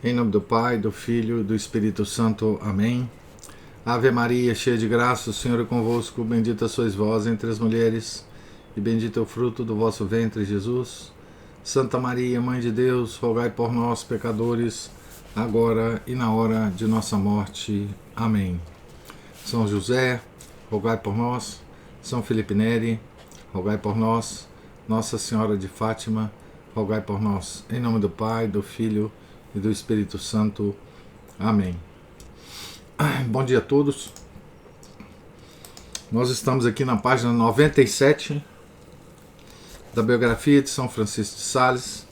Em nome do Pai, do Filho e do Espírito Santo. Amém. Ave Maria, cheia de graça, o Senhor é convosco. Bendita sois vós entre as mulheres, e bendito é o fruto do vosso ventre, Jesus. Santa Maria, Mãe de Deus, rogai por nós, pecadores, agora e na hora de nossa morte. Amém. São José, rogai por nós. São Felipe Neri, rogai por nós. Nossa Senhora de Fátima, rogai por nós. Em nome do Pai, do Filho e do Espírito Santo. Amém. Bom dia a todos. Nós estamos aqui na página 97 da biografia de São Francisco de Sales,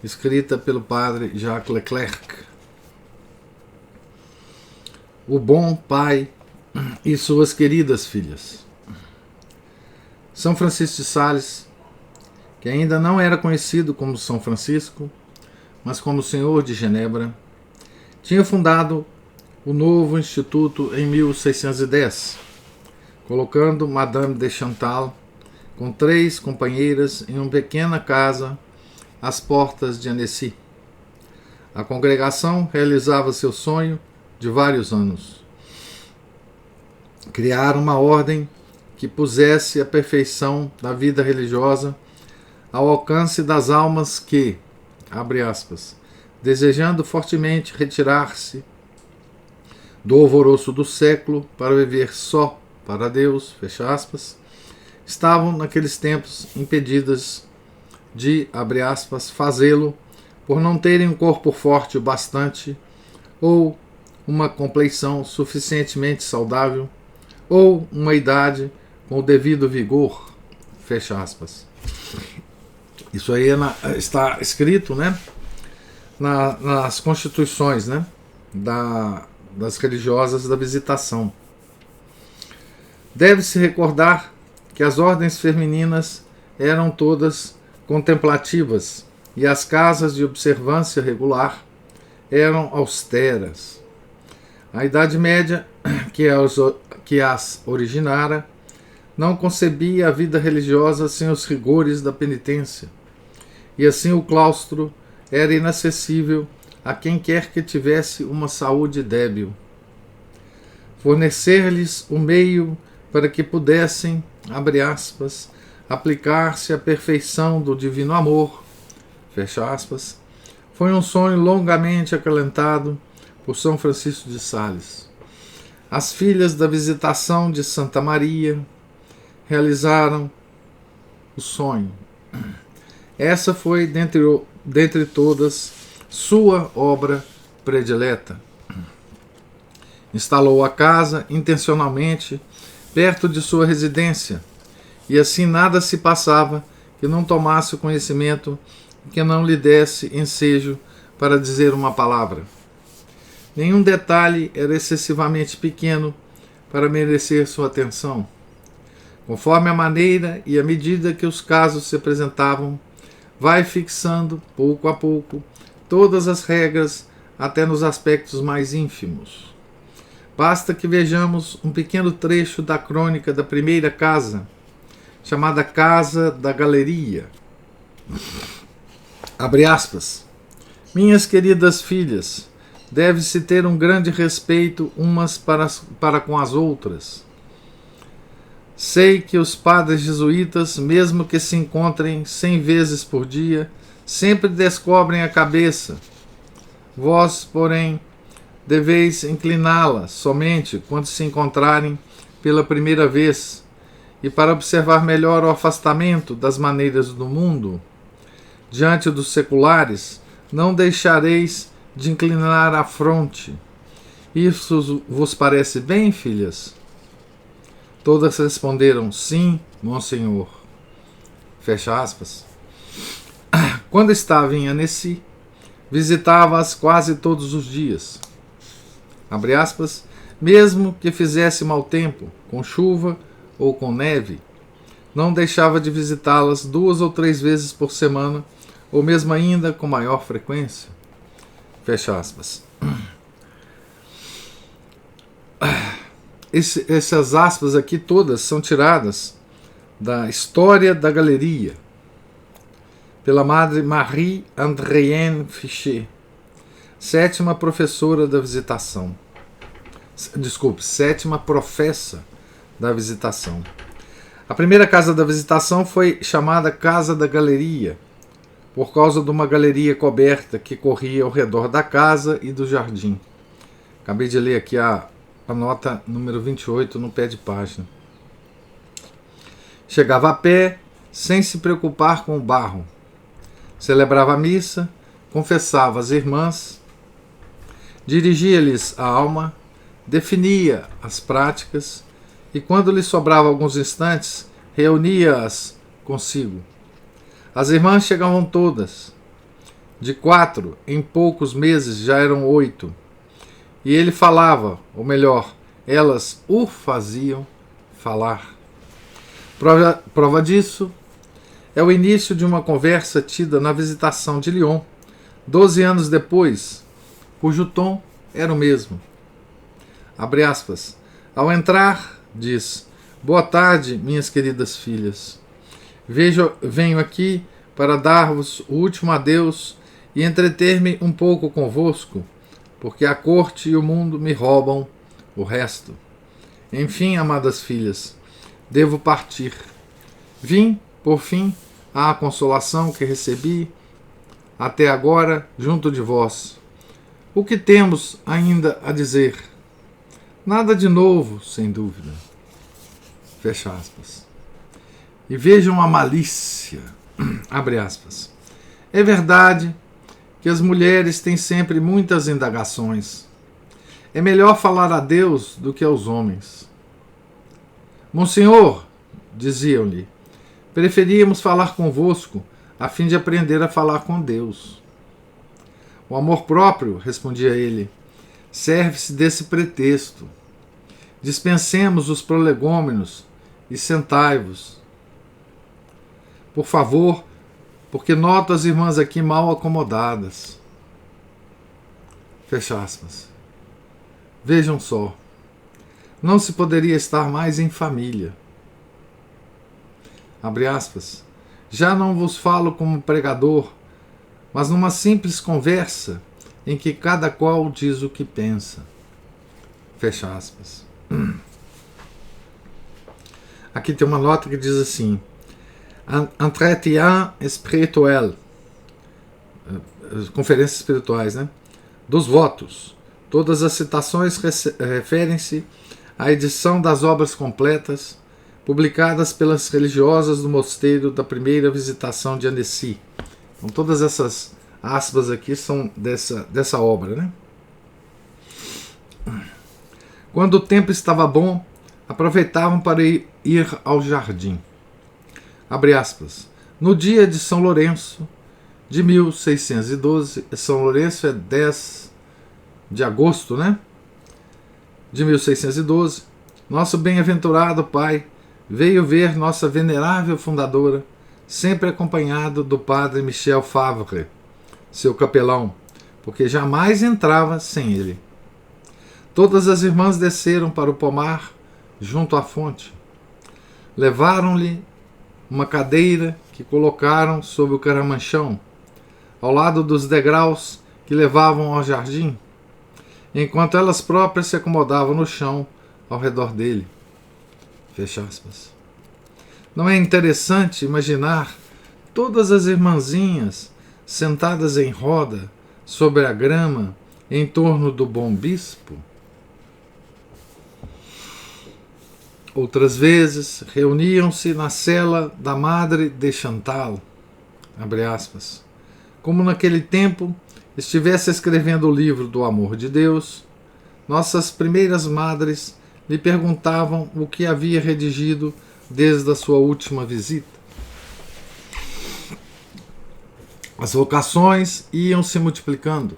escrita pelo padre Jacques Leclerc. O bom pai e suas queridas filhas. São Francisco de Sales, que ainda não era conhecido como São Francisco, mas como Senhor de Genebra, tinha fundado o novo instituto em 1610, colocando Madame de Chantal com 3 companheiras em uma pequena casa às portas de Annecy. A congregação realizava seu sonho de vários anos: criar uma ordem que pusesse a perfeição da vida religiosa ao alcance das almas que, abre aspas, desejando fortemente retirar-se do alvoroço do século para viver só para Deus, fecha aspas, estavam naqueles tempos impedidas de, abre aspas, fazê-lo por não terem um corpo forte o bastante, ou uma compleição suficientemente saudável, ou uma idade com o devido vigor, fecha aspas. Isso aí está escrito, né, nas constituições, né, das religiosas da Visitação. Deve-se recordar que as ordens femininas eram todas contemplativas e as casas de observância regular eram austeras. A Idade Média, que as originara, não concebia a vida religiosa sem os rigores da penitência, e assim o claustro era inacessível a quem quer que tivesse uma saúde débil. Fornecer-lhes o meio para que pudessem, abre aspas, aplicar-se à perfeição do divino amor, fecha aspas, foi um sonho longamente acalentado por São Francisco de Sales. As filhas da Visitação de Santa Maria realizaram o sonho. Essa foi, dentre todas, sua obra predileta. Instalou a casa intencionalmente perto de sua residência, e assim nada se passava que não tomasse o conhecimento e que não lhe desse ensejo para dizer uma palavra. Nenhum detalhe era excessivamente pequeno para merecer sua atenção. Conforme a maneira e a medida que os casos se apresentavam, vai fixando, pouco a pouco, todas as regras, até nos aspectos mais ínfimos. Basta que vejamos um pequeno trecho da crônica da primeira casa, chamada Casa da Galeria. Abre aspas. Minhas queridas filhas, deve-se ter um grande respeito umas para com as outras. Sei que os padres jesuítas, mesmo que se encontrem 100 vezes por dia, sempre descobrem a cabeça. Vós, porém, deveis incliná-la somente quando se encontrarem pela primeira vez, e para observar melhor o afastamento das maneiras do mundo. Diante dos seculares, não deixareis de inclinar a fronte. Isso vos parece bem, filhas? Todas responderam, sim, Monsenhor. Fecha aspas. Quando estava em Annecy, visitava-as quase todos os dias. Abre aspas, mesmo que fizesse mau tempo, com chuva ou com neve, não deixava de visitá-las 2 ou 3 vezes por semana, ou mesmo ainda com maior frequência. Fecha aspas. Essas aspas aqui todas são tiradas da História da Galeria, pela madre Marie-Andréenne Fichet, sétima professora da Visitação. Desculpe, sétima professa da Visitação. A primeira casa da Visitação foi chamada Casa da Galeria, por causa de uma galeria coberta que corria ao redor da casa e do jardim. Acabei de ler aqui a nota número 28 no pé de página. Chegava a pé, sem se preocupar com o barro. Celebrava a missa, confessava as irmãs, dirigia-lhes a alma, definia as práticas e, quando lhe sobrava alguns instantes, reunia-as consigo. As irmãs chegavam todas. De 4, em poucos meses já eram 8. E ele falava, ou melhor, elas o faziam falar. Prova disso é o início de uma conversa tida na Visitação de Lyon, 12 anos depois, cujo tom era o mesmo. Abre aspas. Ao entrar, diz: boa tarde, minhas queridas filhas. Venho aqui para dar-vos o último adeus e entreter-me um pouco convosco, porque a corte e o mundo me roubam o resto. Enfim, amadas filhas, devo partir. Vim, por fim, à consolação que recebi até agora junto de vós. O que temos ainda a dizer? Nada de novo, sem dúvida. Fecha aspas. E vejam a malícia. Abre aspas. É verdade que as mulheres têm sempre muitas indagações. É melhor falar a Deus do que aos homens. Monsenhor, diziam-lhe, preferíamos falar convosco a fim de aprender a falar com Deus. O amor próprio, respondia ele, serve-se desse pretexto. Dispensemos os prolegômenos e sentai-vos. Por favor, porque noto as irmãs aqui mal acomodadas. Fecha aspas. Vejam só. Não se poderia estar mais em família. Abre aspas. Já não vos falo como pregador, mas numa simples conversa em que cada qual diz o que pensa. Fecha aspas. Aqui tem uma nota que diz assim: Entretien espirituel, conferências espirituais, né? Dos votos. Todas as citações referem-se à edição das obras completas publicadas pelas religiosas do mosteiro da primeira visitação de Annecy. Então, todas essas aspas aqui são dessa obra, né? Quando o tempo estava bom, aproveitavam para ir ao jardim. Abre aspas. No dia de São Lourenço, de 1612, São Lourenço é 10 de agosto, né? De 1612, nosso bem-aventurado pai veio ver nossa venerável fundadora, sempre acompanhado do padre Michel Favre, seu capelão, porque jamais entrava sem ele. Todas as irmãs desceram para o pomar, junto à fonte. Levaram-lhe uma cadeira que colocaram sobre o caramanchão, ao lado dos degraus que levavam ao jardim, enquanto elas próprias se acomodavam no chão ao redor dele. Fecha aspas. Não é interessante imaginar todas as irmãzinhas sentadas em roda sobre a grama em torno do bom bispo? Outras vezes reuniam-se na cela da Madre de Chantal, abre aspas, como naquele tempo estivesse escrevendo o livro do amor de Deus. Nossas primeiras madres lhe perguntavam o que havia redigido desde a sua última visita. As vocações iam se multiplicando,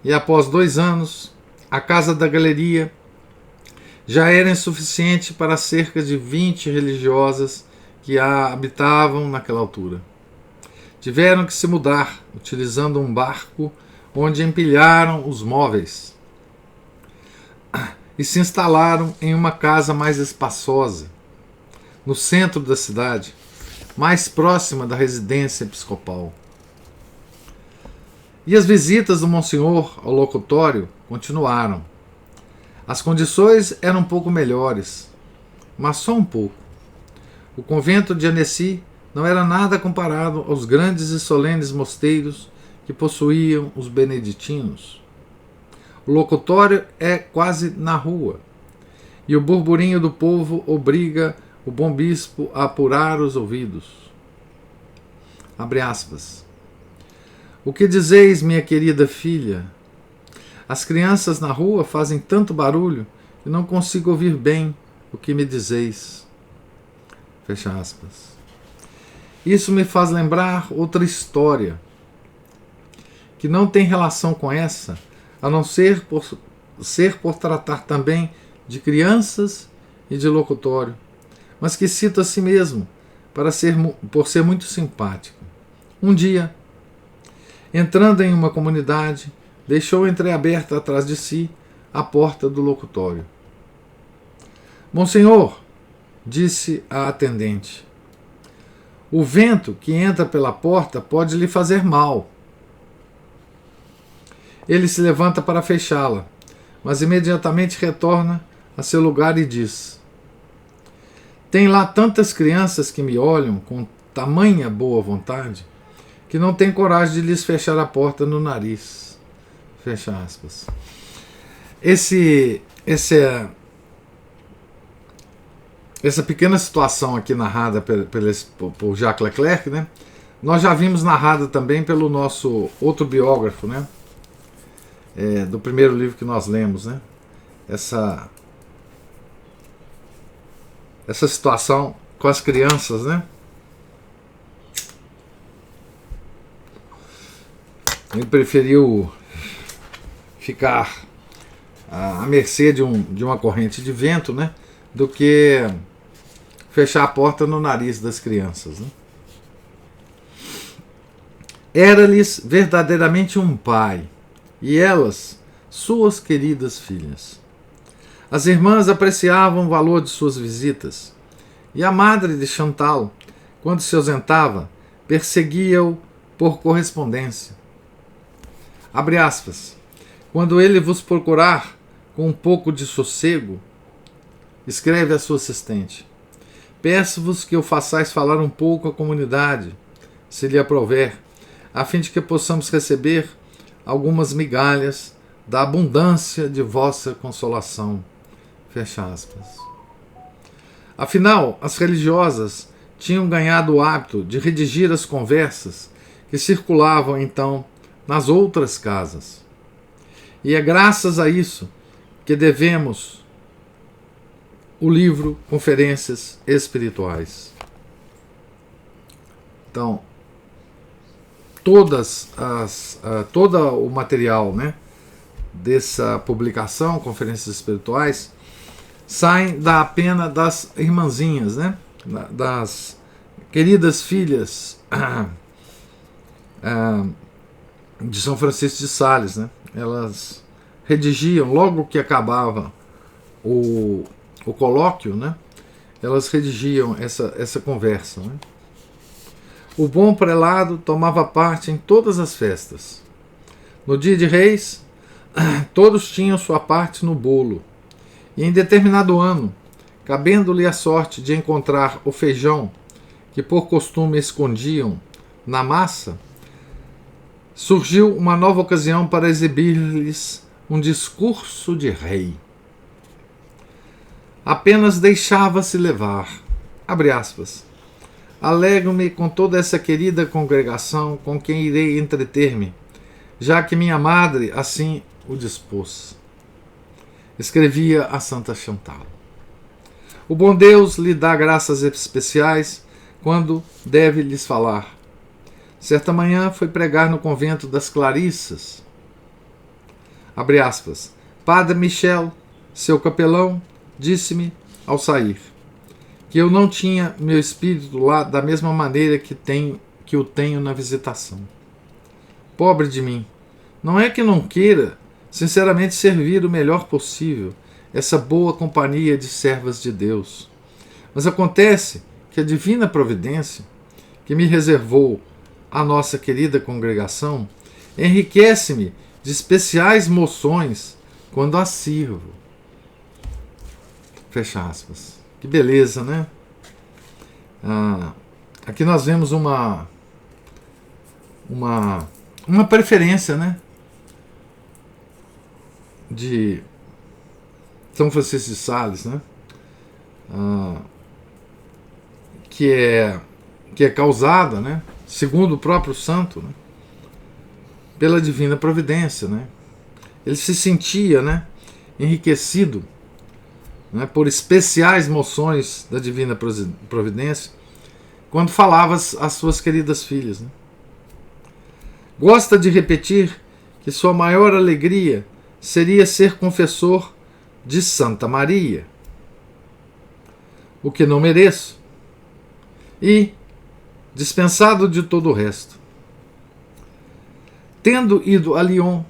e após 2 anos, a Casa da Galeria já era insuficiente para cerca de 20 religiosas que a habitavam naquela altura. Tiveram que se mudar, utilizando um barco onde empilharam os móveis, e se instalaram em uma casa mais espaçosa, no centro da cidade, mais próxima da residência episcopal. E as visitas do Monsenhor ao locutório continuaram. As condições eram um pouco melhores, mas só um pouco. O convento de Annecy não era nada comparado aos grandes e solenes mosteiros que possuíam os beneditinos. O locutório é quase na rua, e o burburinho do povo obriga o bom bispo a apurar os ouvidos. Abre aspas. O que dizeis, minha querida filha? As crianças na rua fazem tanto barulho que não consigo ouvir bem o que me dizeis. Fecha aspas. Isso me faz lembrar outra história, que não tem relação com essa, a não ser por tratar também de crianças e de locutório, mas que cito a si mesmo por ser muito simpático. Um dia, entrando em uma comunidade, deixou entreaberta atrás de si a porta do locutório. Monsenhor, disse a atendente, o vento que entra pela porta pode lhe fazer mal. Ele se levanta para fechá-la, mas imediatamente retorna a seu lugar e diz: tem lá tantas crianças que me olham com tamanha boa vontade que não tem coragem de lhes fechar a porta no nariz. Fecha aspas. Essa pequena situação aqui narrada por Jacques Leclerc, né, nós já vimos narrada também pelo nosso outro biógrafo, né, do primeiro livro que nós lemos, né, essa situação com as crianças, né. Ele preferiu ficar à mercê de uma corrente de vento, né, do que fechar a porta no nariz das crianças, né? Era-lhes verdadeiramente um pai, e elas, suas queridas filhas. As irmãs apreciavam o valor de suas visitas, e a madre de Chantal, quando se ausentava, perseguia-o por correspondência. Abre aspas. Quando ele vos procurar com um pouco de sossego, escreve a sua assistente, peço-vos que o façais falar um pouco à comunidade, se lhe aprouver, a fim de que possamos receber algumas migalhas da abundância de vossa consolação. Fecha aspas. Afinal, as religiosas tinham ganhado o hábito de redigir as conversas que circulavam então nas outras casas. E é graças a isso que devemos o livro Conferências Espirituais. Então, todo o material, né, dessa publicação, Conferências Espirituais, saem da pena das irmãzinhas, né, das queridas filhas de São Francisco de Sales, né? Elas redigiam, logo que acabava o colóquio, né? Elas redigiam essa conversa, né? O bom prelado tomava parte em todas as festas. No dia de Reis, todos tinham sua parte no bolo, e em determinado ano, cabendo-lhe a sorte de encontrar o feijão que por costume escondiam na massa, surgiu uma nova ocasião para exibir-lhes um discurso de rei. Apenas deixava-se levar. Abre aspas. Alegro-me com toda essa querida congregação com quem irei entreter-me, já que minha madre assim o dispôs. Escrevia a Santa Chantal. O bom Deus lhe dá graças especiais quando deve lhes falar. Certa manhã foi pregar no convento das Clarissas. Abre aspas. Padre Michel, seu capelão, disse-me, ao sair, que eu não tinha meu espírito lá da mesma maneira que o tenho na visitação. Pobre de mim, não é que não queira, sinceramente, servir o melhor possível essa boa companhia de servas de Deus, mas acontece que a divina providência, que me reservou a nossa querida congregação, enriquece-me de especiais moções quando a sirvo. Fecha aspas. Que beleza, né? Aqui nós vemos uma preferência, né, de São Francisco de Sales, né, que é causada, né, segundo o próprio santo, né, pela divina providência, né. Ele se sentia, né, enriquecido, né, por especiais moções da divina providência quando falava às suas queridas filhas, né. Gosta de repetir que sua maior alegria seria ser confessor de Santa Maria, o que não mereço, e dispensado de todo o resto. Tendo ido a Lyon,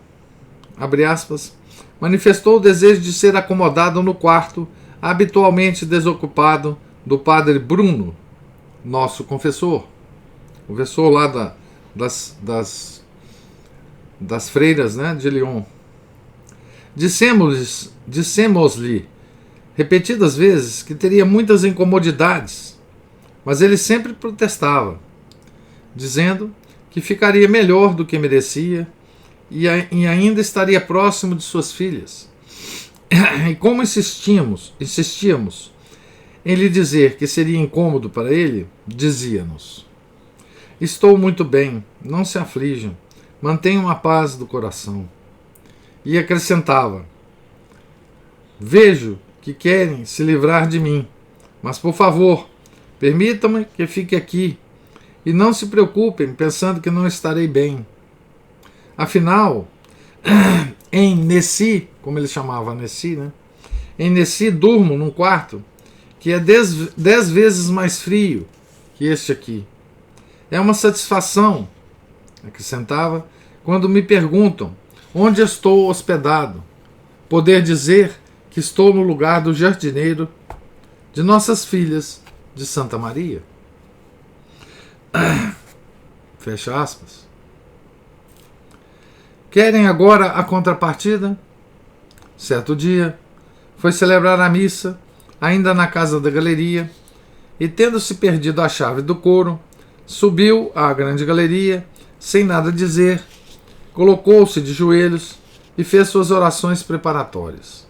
abre aspas, manifestou o desejo de ser acomodado no quarto habitualmente desocupado do padre Bruno, nosso confessor lá das freiras, né, de Lyon. Dissemos-lhe repetidas vezes que teria muitas incomodidades, mas ele sempre protestava, dizendo que ficaria melhor do que merecia e ainda estaria próximo de suas filhas. E como insistíamos em lhe dizer que seria incômodo para ele, dizia-nos: estou muito bem, não se aflijam, mantenham a paz do coração. E acrescentava: vejo que querem se livrar de mim, mas por favor, permitam-me que fique aqui e não se preocupem pensando que não estarei bem. Afinal, em Nessi, como ele chamava Nessi, né? Em Nessi durmo num quarto que é 10 vezes mais frio que este aqui. É uma satisfação, acrescentava, quando me perguntam onde estou hospedado, poder dizer que estou no lugar do jardineiro de nossas filhas de Santa Maria. Fecha aspas. Querem agora a contrapartida? Certo dia, foi celebrar a missa, ainda na casa da galeria, e tendo-se perdido a chave do coro, subiu à grande galeria, sem nada dizer, colocou-se de joelhos e fez suas orações preparatórias.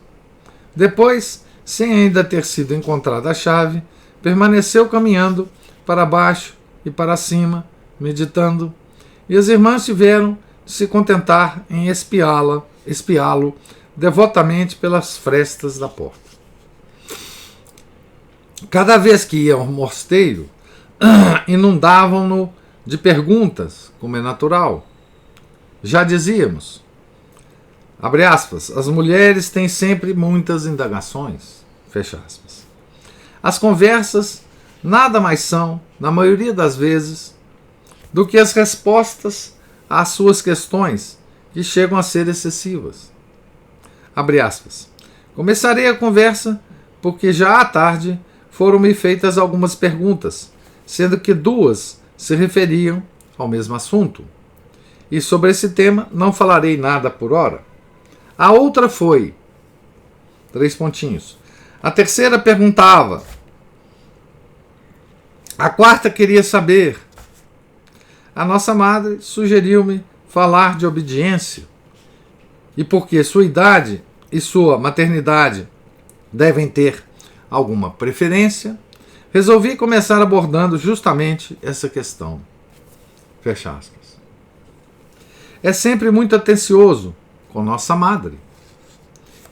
Depois, sem ainda ter sido encontrada a chave, permaneceu caminhando para baixo e para cima, meditando, e as irmãs tiveram de se contentar em espiá-lo devotamente pelas frestas da porta. Cada vez que ia ao mosteiro, inundavam-no de perguntas, como é natural. Já dizíamos, abre aspas, as mulheres têm sempre muitas indagações, fecha aspas. As conversas nada mais são, na maioria das vezes, do que as respostas às suas questões, que chegam a ser excessivas. Abre aspas. Começarei a conversa porque já à tarde foram-me feitas algumas perguntas, sendo que 2 se referiam ao mesmo assunto. E sobre esse tema não falarei nada por hora. A outra foi... 3 pontinhos. A terceira perguntava. A quarta queria saber. A nossa madre sugeriu-me falar de obediência. E porque sua idade e sua maternidade devem ter alguma preferência, resolvi começar abordando justamente essa questão. Fecha aspas. É sempre muito atencioso com nossa madre.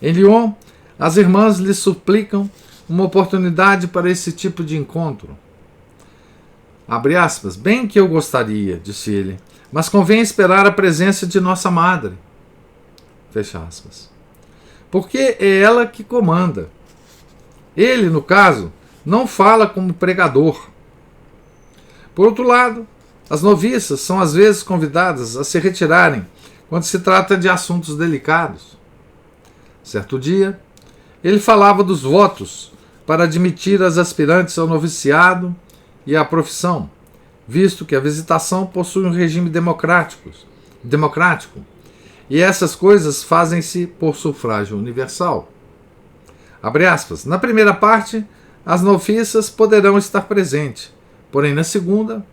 Em Lyon, as irmãs lhe suplicam uma oportunidade para esse tipo de encontro. Abre aspas, bem que eu gostaria, disse ele, mas convém esperar a presença de nossa madre. Fecha aspas. Porque é ela que comanda. Ele, no caso, não fala como pregador. Por outro lado, as noviças são às vezes convidadas a se retirarem quando se trata de assuntos delicados. Certo dia, ele falava dos votos para admitir as aspirantes ao noviciado e à profissão, visto que a visitação possui um regime democrático, democrático, e essas coisas fazem-se por sufrágio universal. Abre aspas. Na primeira parte, as noviças poderão estar presentes, porém na segunda,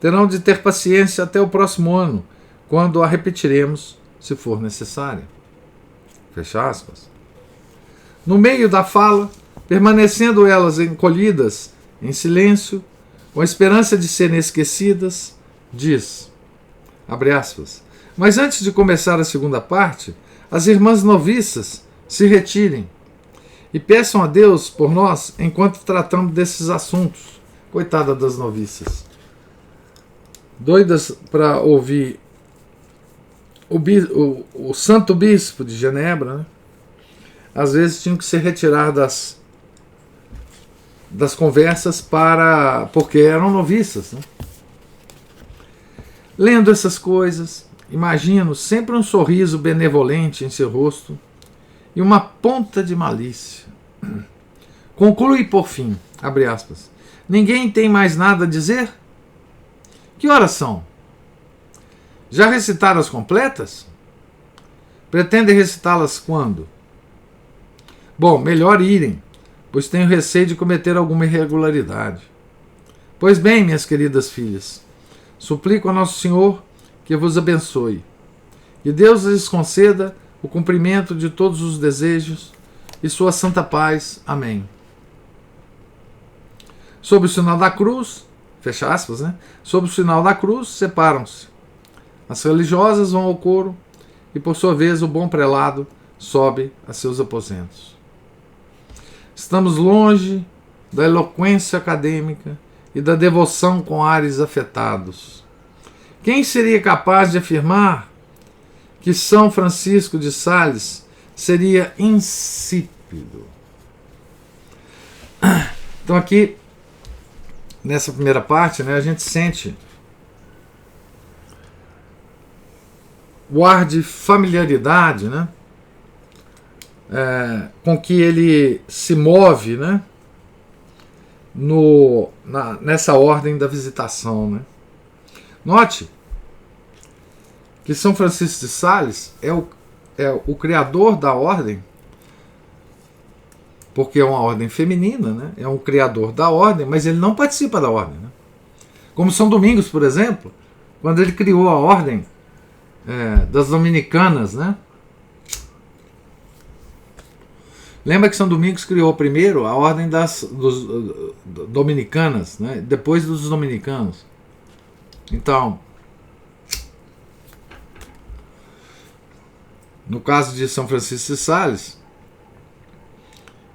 terão de ter paciência até o próximo ano, quando a repetiremos, se for necessário. Fecha aspas. No meio da fala, permanecendo elas encolhidas, em silêncio, com a esperança de serem esquecidas, diz, abre aspas, mas antes de começar a segunda parte, as irmãs noviças se retirem e peçam a Deus por nós enquanto tratamos desses assuntos. Coitada das noviças. Doidas para ouvir o santo bispo de Genebra, né? Às vezes tinham que se retirar das conversas porque eram noviças, né? Lendo essas coisas, imagino sempre um sorriso benevolente em seu rosto e uma ponta de malícia. Conclui por fim, abre aspas, ninguém tem mais nada a dizer? Que horas são? Já recitaram as completas? Pretendem recitá-las quando? Bom, melhor irem, pois tenho receio de cometer alguma irregularidade. Pois bem, minhas queridas filhas, suplico a Nosso Senhor que vos abençoe, e Deus lhes conceda o cumprimento de todos os desejos e sua santa paz. Amém. Sob o sinal da cruz, fecha aspas, né? Sob o sinal da cruz, separam-se. As religiosas vão ao coro e, por sua vez, o bom prelado sobe a seus aposentos. Estamos longe da eloquência acadêmica e da devoção com ares afetados. Quem seria capaz de afirmar que São Francisco de Sales seria insípido? Então aqui, nessa primeira parte, né, a gente sente o ar de familiaridade, né, com que ele se move, né, nessa ordem da visitação, né. Note que São Francisco de Sales é o criador da ordem, porque é uma ordem feminina, né? É um criador da ordem, mas ele não participa da ordem, né? Como São Domingos, por exemplo, quando ele criou a ordem das dominicanas, né? Lembra que São Domingos criou primeiro a ordem dos dominicanas, né? Depois dos dominicanos. Então, no caso de São Francisco de Sales,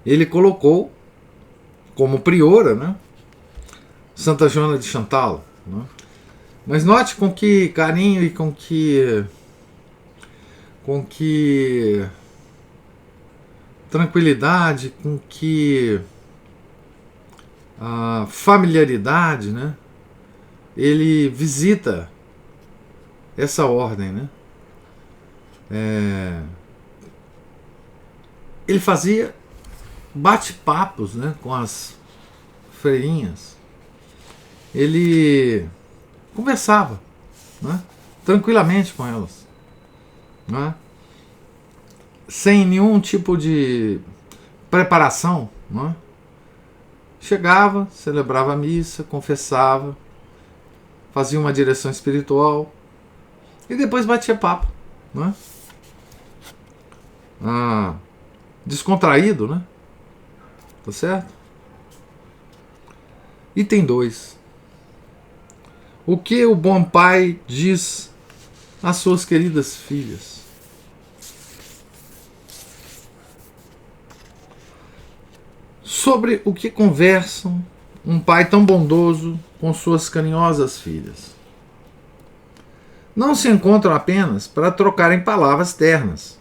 ele colocou como priora, né, Santa Joana de Chantal, né? Mas note com que carinho e com que tranquilidade, com que familiaridade, né, ele visita essa ordem, né? Ele fazia bate-papos, né, com as freirinhas. Ele conversava, né, tranquilamente com elas, né, sem nenhum tipo de preparação, né. Chegava, celebrava a missa, confessava, fazia uma direção espiritual e depois batia papo, né? Descontraído, né? Tá certo? Item 2. O que o bom pai diz às suas queridas filhas? Sobre o que conversam um pai tão bondoso com suas carinhosas filhas. Não se encontram apenas para trocarem palavras ternas,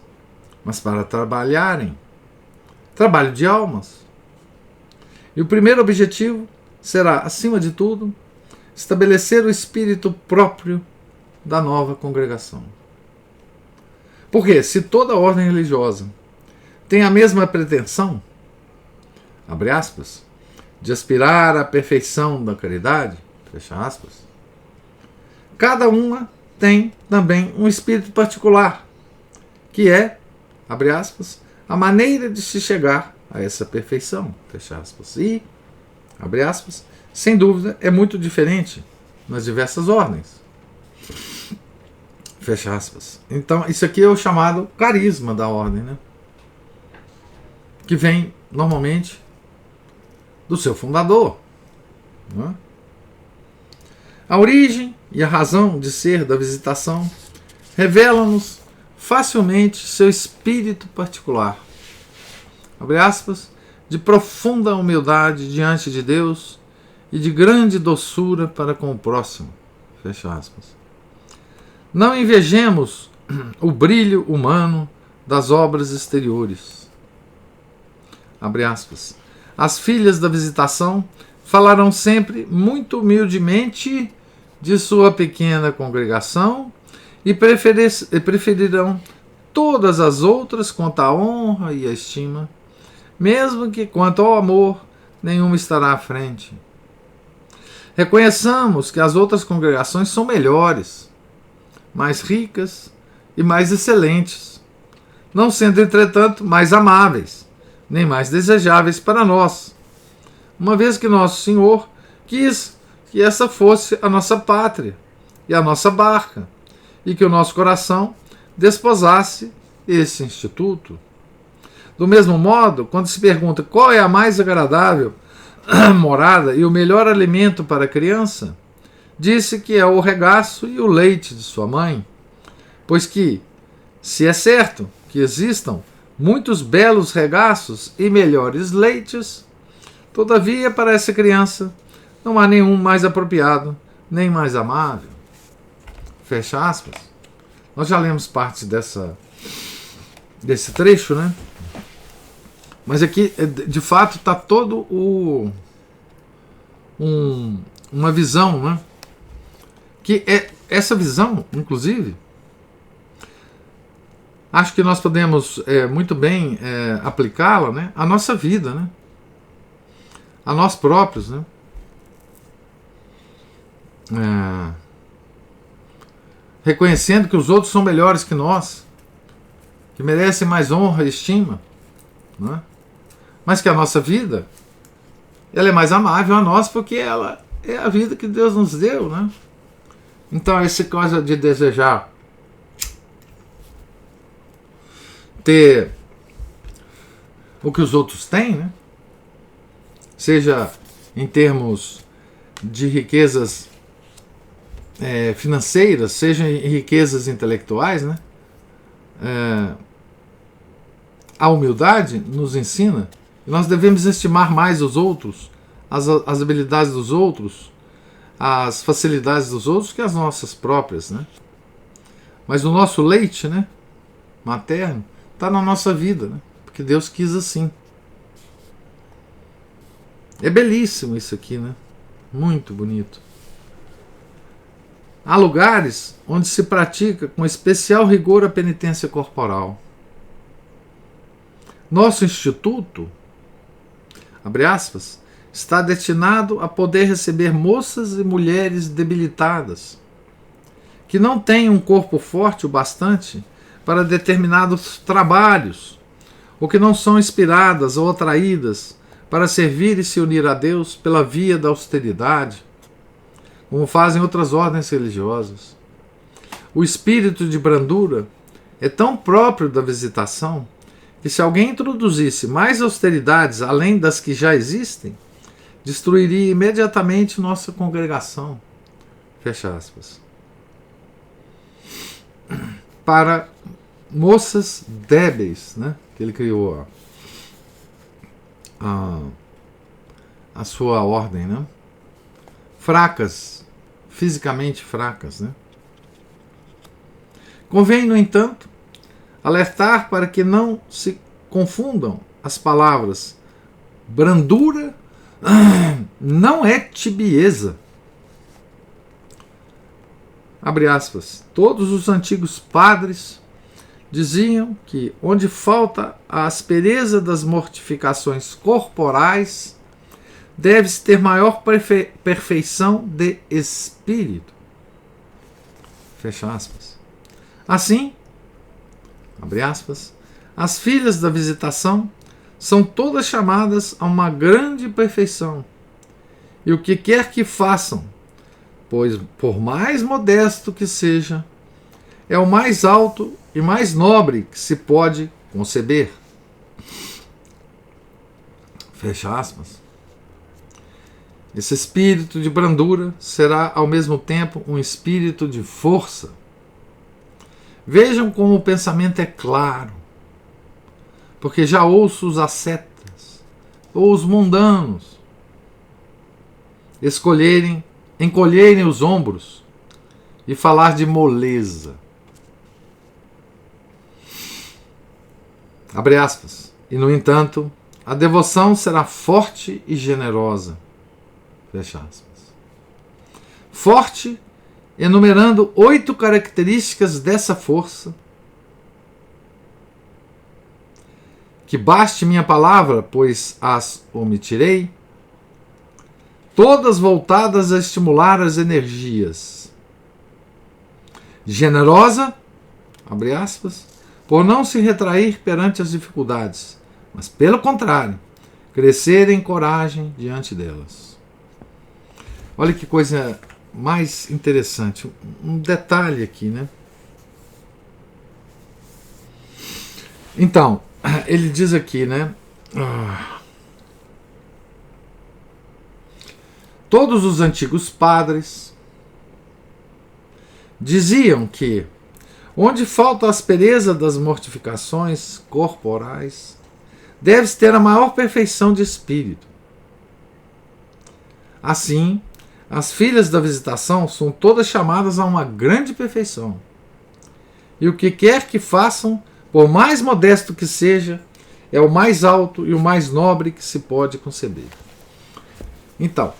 mas para trabalharem. Trabalho de almas. E o primeiro objetivo será, acima de tudo, estabelecer o espírito próprio da nova congregação. Porque se toda ordem religiosa tem a mesma pretensão, abre aspas, de aspirar à perfeição da caridade, fecha aspas, cada uma tem também um espírito particular, que é, abre aspas, a maneira de se chegar a essa perfeição, fecha aspas. E, abre aspas, sem dúvida, é muito diferente nas diversas ordens. Fecha aspas. Então, isso aqui é o chamado carisma da ordem, né? Que vem, normalmente, do seu fundador. Não é? A origem e a razão de ser da visitação revelam-nos facilmente seu espírito particular. Abre aspas, de profunda humildade diante de Deus e de grande doçura para com o próximo. Fecha aspas. Não invejemos o brilho humano das obras exteriores. Abre aspas. As filhas da visitação falarão sempre muito humildemente de sua pequena congregação e preferirão todas as outras quanto à honra e à estima, mesmo que quanto ao amor nenhuma estará à frente. Reconheçamos que as outras congregações são melhores, mais ricas e mais excelentes, não sendo, entretanto, mais amáveis, nem mais desejáveis para nós, uma vez que Nosso Senhor quis que essa fosse a nossa pátria e a nossa barca, e que o nosso coração desposasse esse instituto. Do mesmo modo, quando se pergunta qual é a mais agradável morada e o melhor alimento para a criança, disse que é o regaço e o leite de sua mãe, pois que, se é certo que existam muitos belos regaços e melhores leites, todavia para essa criança não há nenhum mais apropriado, nem mais amável. Fecha aspas. Nós já lemos parte desse trecho, né? Mas aqui, de fato, está todo uma visão, né? Que é essa visão, inclusive, acho que nós podemos muito bem aplicá-la, né, à nossa vida, né? A nós próprios, né? Reconhecendo que os outros são melhores que nós, que merecem mais honra e estima, né? Mas que a nossa vida, ela é mais amável a nós porque ela é a vida que Deus nos deu, né? Então essa coisa de desejar ter o que os outros têm, né? Seja em termos de riquezas financeiras, seja em riquezas intelectuais, né? A humildade nos ensina que nós devemos estimar mais os outros, as habilidades dos outros, as facilidades dos outros que as nossas próprias, né? Mas o nosso leite, né, materno, está na nossa vida, né? Porque Deus quis assim. É belíssimo isso aqui, né? Muito bonito. Há lugares onde se pratica com especial rigor a penitência corporal. Nosso instituto, abre aspas, está destinado a poder receber moças e mulheres debilitadas, que não têm um corpo forte o bastante para determinados trabalhos, ou que não são inspiradas ou atraídas para servir e se unir a Deus pela via da austeridade, como fazem outras ordens religiosas. O espírito de brandura é tão próprio da visitação que, se alguém introduzisse mais austeridades além das que já existem, destruiria imediatamente nossa congregação. Fecha aspas. Para moças débeis, né, que ele criou a sua ordem, né? Fracas, fisicamente fracas, né? Convém, no entanto, alertar para que não se confundam as palavras brandura não é tibieza. Abre aspas. Todos os antigos padres diziam que onde falta a aspereza das mortificações corporais, deve-se ter maior perfeição de espírito. fecha aspas. Assim, abre aspas, as filhas da visitação são todas chamadas a uma grande perfeição, e o que quer que façam, pois por mais modesto que seja, é o mais alto e mais nobre que se pode conceber. Fecha aspas. Esse espírito de brandura será ao mesmo tempo um espírito de força. Vejam como o pensamento é claro, porque já ouço os ascetas ou os mundanos encolherem os ombros e falar de moleza. Abre aspas. E, no entanto, a devoção será forte e generosa. Fecha aspas. Forte, enumerando 8 características dessa força. Que baste minha palavra, pois as omitirei. Todas voltadas a estimular as energias. Generosa, abre aspas, por não se retrair perante as dificuldades, mas, pelo contrário, crescer em coragem diante delas. Olha que coisa mais interessante. Um detalhe aqui, né? Então, ele diz aqui, né? Todos os antigos padres diziam que onde falta a aspereza das mortificações corporais, deve-se ter a maior perfeição de espírito. Assim, as filhas da visitação são todas chamadas a uma grande perfeição. E o que quer que façam, por mais modesto que seja, é o mais alto e o mais nobre que se pode conceber. Então,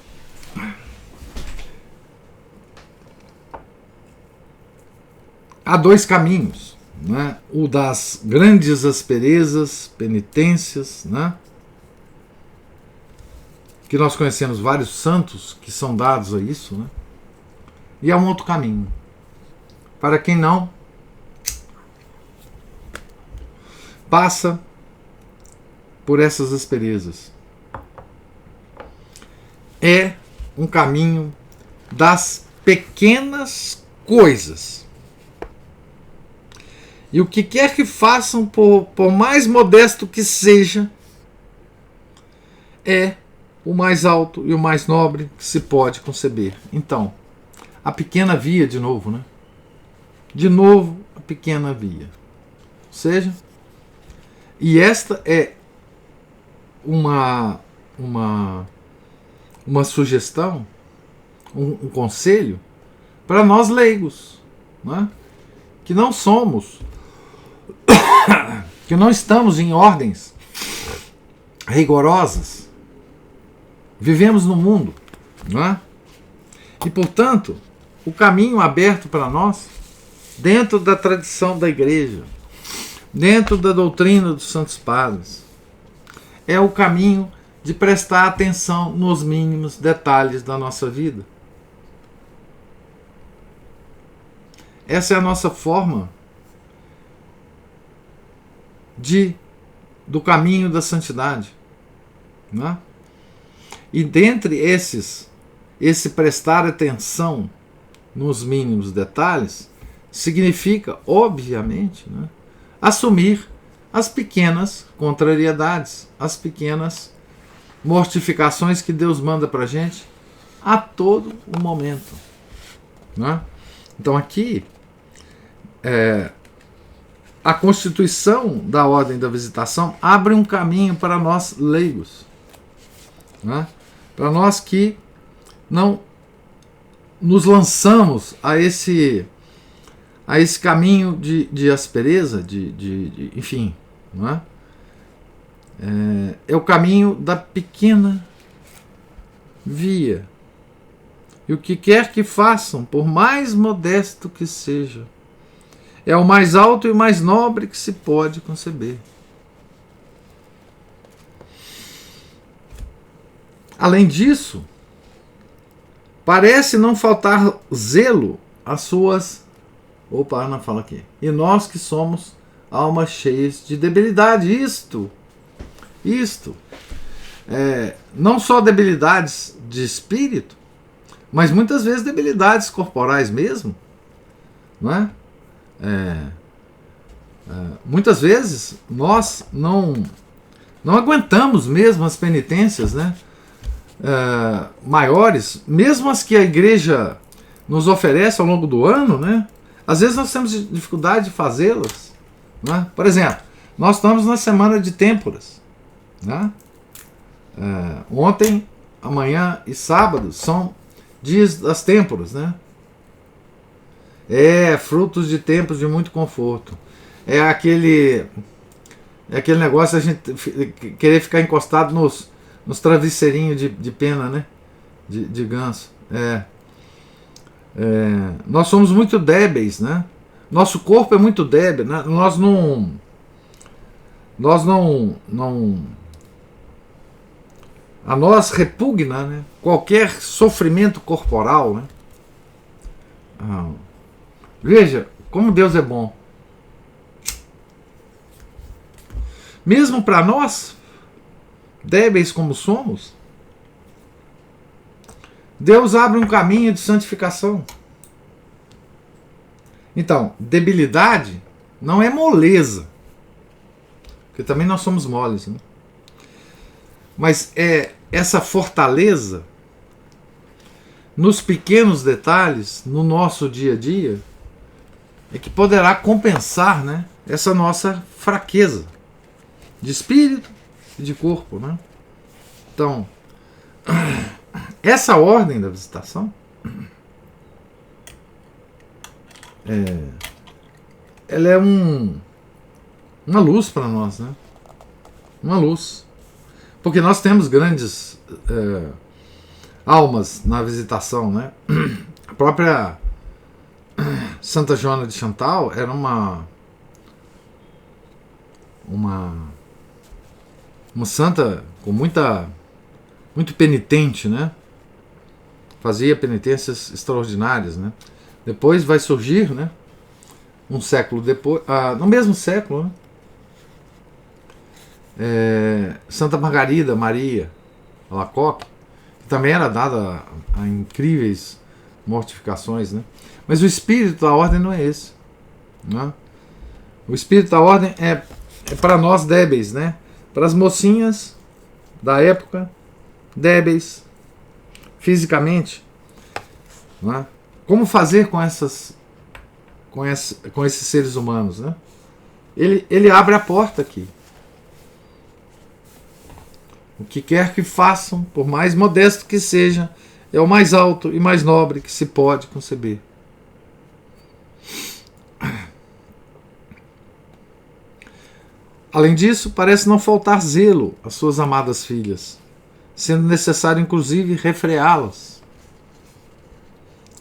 há 2 caminhos, né? O das grandes asperezas, penitências, né? Que nós conhecemos vários santos que são dados a isso, né? E há um outro caminho. Para quem não passa por essas asperezas. É um caminho das pequenas coisas. E o que quer que façam, por mais modesto que seja, é o mais alto e o mais nobre que se pode conceber. Então, a pequena via, de novo, né? De novo, a pequena via. Ou seja, e esta é uma sugestão, um conselho para nós leigos, né? Que não somos, que não estamos em ordens rigorosas, vivemos no mundo, não é? E, portanto, o caminho aberto para nós, dentro da tradição da igreja, dentro da doutrina dos santos padres, é o caminho de prestar atenção nos mínimos detalhes da nossa vida. Essa é a nossa forma do caminho da santidade, não é? E dentre esse prestar atenção nos mínimos detalhes significa, obviamente, né, assumir as pequenas contrariedades, as pequenas mortificações que Deus manda para a gente a todo o momento, né? Então aqui a constituição da Ordem da Visitação abre um caminho para nós leigos, né? Para nós que não nos lançamos a esse caminho de aspereza, enfim, não é? É o caminho da pequena via. E o que quer que façam, por mais modesto que seja, é o mais alto e o mais nobre que se pode conceber. Além disso, parece não faltar zelo às suas Opa, a Ana fala aqui. E nós que somos almas cheias de debilidade. Isto. Não só debilidades de espírito, mas muitas vezes debilidades corporais mesmo. Não é? Muitas vezes nós não aguentamos mesmo as penitências, né? Maiores, mesmo as que a igreja nos oferece ao longo do ano, né? Às vezes nós temos dificuldade de fazê-las, né? Por exemplo, nós estamos na semana de têmporas, né? Ontem, amanhã e sábado são dias das têmporas, né? Frutos de tempos de muito conforto. É aquele negócio de a gente querer ficar encostado nos travesseirinhos de pena, né? De ganso. Nós somos muito débeis, né? Nosso corpo é muito débil, né? A nós repugna, né? Qualquer sofrimento corporal, né? Veja como Deus é bom. Mesmo para nós, débeis como somos, Deus abre um caminho de santificação. Então, debilidade não é moleza, porque também nós somos moles, né? Mas é essa fortaleza nos pequenos detalhes, no nosso dia a dia, é que poderá compensar, né, essa nossa fraqueza de espírito e de corpo, né? Então, essa ordem da visitação ela é uma luz para nós, né? Uma luz. Porque nós temos grandes almas na visitação, né? A própria Santa Joana de Chantal era uma santa com muito penitente, né? Fazia penitências extraordinárias, né? Depois vai surgir, né? Um século depois, no mesmo século, né? Santa Margarida Maria Alacoque, que também era dada a incríveis mortificações, né? Mas o espírito da ordem não é esse, né? O espírito da ordem é para nós débeis, né? Para as mocinhas da época, débeis fisicamente, né? Como fazer com esses seres humanos, né? Ele abre a porta aqui. O que quer que façam, por mais modesto que seja, é o mais alto e mais nobre que se pode conceber. Além disso, parece não faltar zelo às suas amadas filhas, sendo necessário inclusive refreá-las.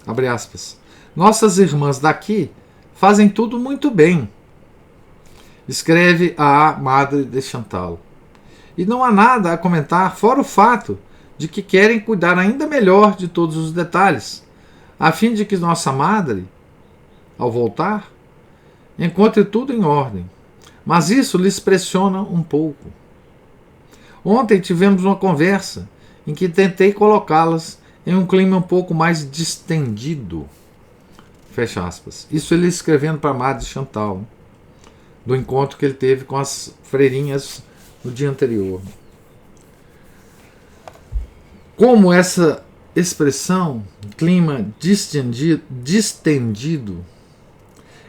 Abre aspas. Nossas irmãs daqui fazem tudo muito bem, escreve a Madre de Chantal. E não há nada a comentar fora o fato de que querem cuidar ainda melhor de todos os detalhes, a fim de que nossa madre, ao voltar, encontre tudo em ordem. Mas isso lhes pressiona um pouco. Ontem tivemos uma conversa em que tentei colocá-las em um clima um pouco mais distendido. Fecha aspas. Isso ele escrevendo para a Madre Chantal, do encontro que ele teve com as freirinhas no dia anterior. Como essa expressão, clima distendido,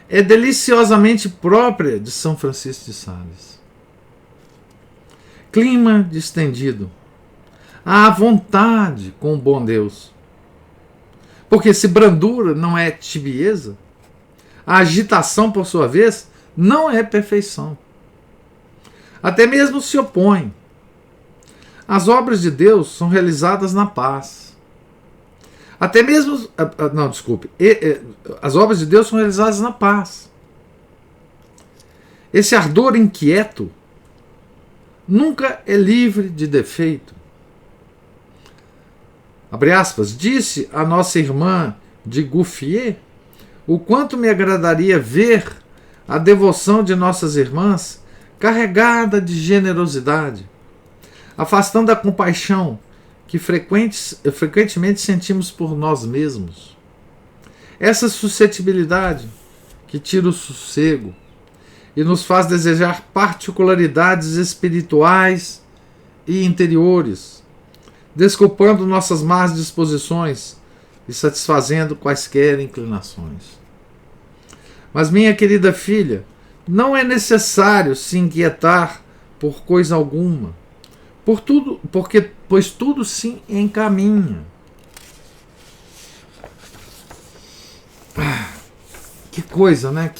é deliciosamente própria de São Francisco de Sales. Clima distendido, à vontade com o bom Deus. Porque se brandura não é tibieza, a agitação, por sua vez, não é perfeição. Até mesmo se opõe. As obras de Deus são realizadas na paz. Até mesmo... Não, desculpe. As obras de Deus são realizadas na paz. Esse ardor inquieto nunca é livre de defeito. Abre aspas. Disse a nossa irmã de Gouffier, O quanto me agradaria ver a devoção de nossas irmãs carregada de generosidade, afastando a compaixão que frequentemente sentimos por nós mesmos. Essa suscetibilidade que tira o sossego e nos faz desejar particularidades espirituais e interiores, desculpando nossas más disposições e satisfazendo quaisquer inclinações. Mas, minha querida filha, não é necessário se inquietar por coisa alguma, pois tudo se encaminha. Que coisa, né?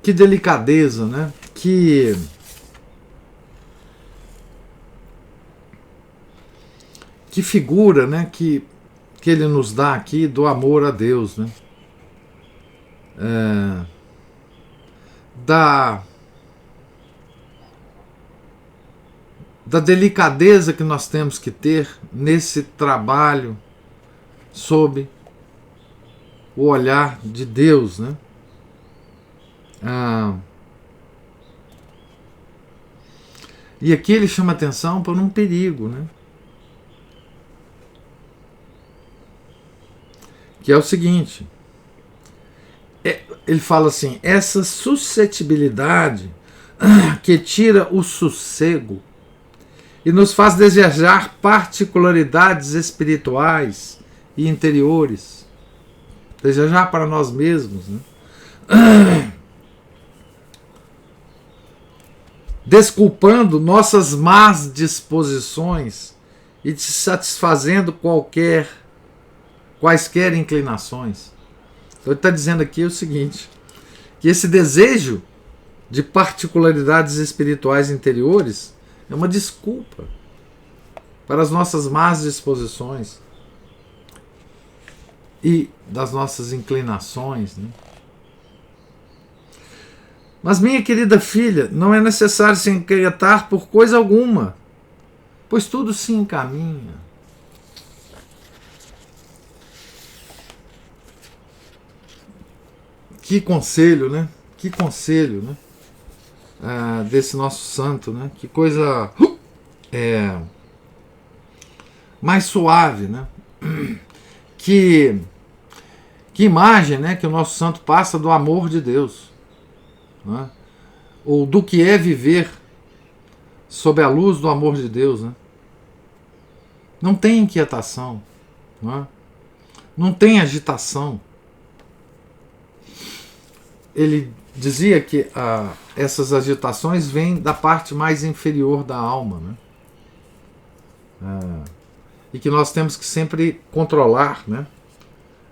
Que delicadeza, né? Que figura, né? Que ele nos dá aqui do amor a Deus, né? Da delicadeza que nós temos que ter nesse trabalho sob o olhar de Deus, né? E aqui ele chama atenção para um perigo, né? Que é o seguinte, ele fala assim, essa suscetibilidade que tira o sossego e nos faz desejar particularidades espirituais e interiores, desejar para nós mesmos, né? Desculpando nossas más disposições e satisfazendo quaisquer inclinações. Então ele está dizendo aqui o seguinte, que esse desejo de particularidades espirituais interiores é uma desculpa para as nossas más disposições e das nossas inclinações, né? Mas, minha querida filha, não é necessário se inquietar por coisa alguma, pois tudo se encaminha. Que conselho, né? Que conselho, né? Desse nosso santo, né? Que coisa mais suave, né? Que imagem, né? Que o nosso santo passa do amor de Deus, né? Ou do que é viver sob a luz do amor de Deus, né? Não tem inquietação, né? Não tem agitação. Ele dizia que essas agitações vêm da parte mais inferior da alma, né? E que nós temos que sempre controlar, né?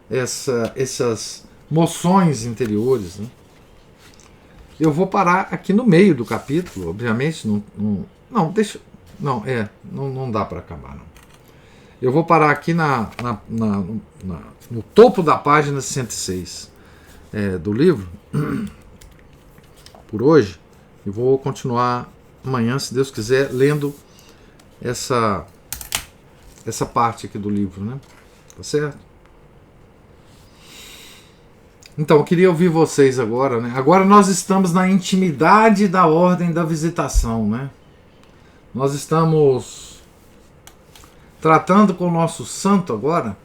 Essas moções interiores, né? Eu vou parar aqui no meio do capítulo, obviamente. Não dá para acabar, não. Eu vou parar aqui no topo da página 106 do livro, por hoje, e vou continuar amanhã, se Deus quiser, lendo essa parte aqui do livro, né? Tá certo? Então, eu queria ouvir vocês agora, né? Agora nós estamos na intimidade da ordem da visitação, né? Nós estamos tratando com o nosso santo agora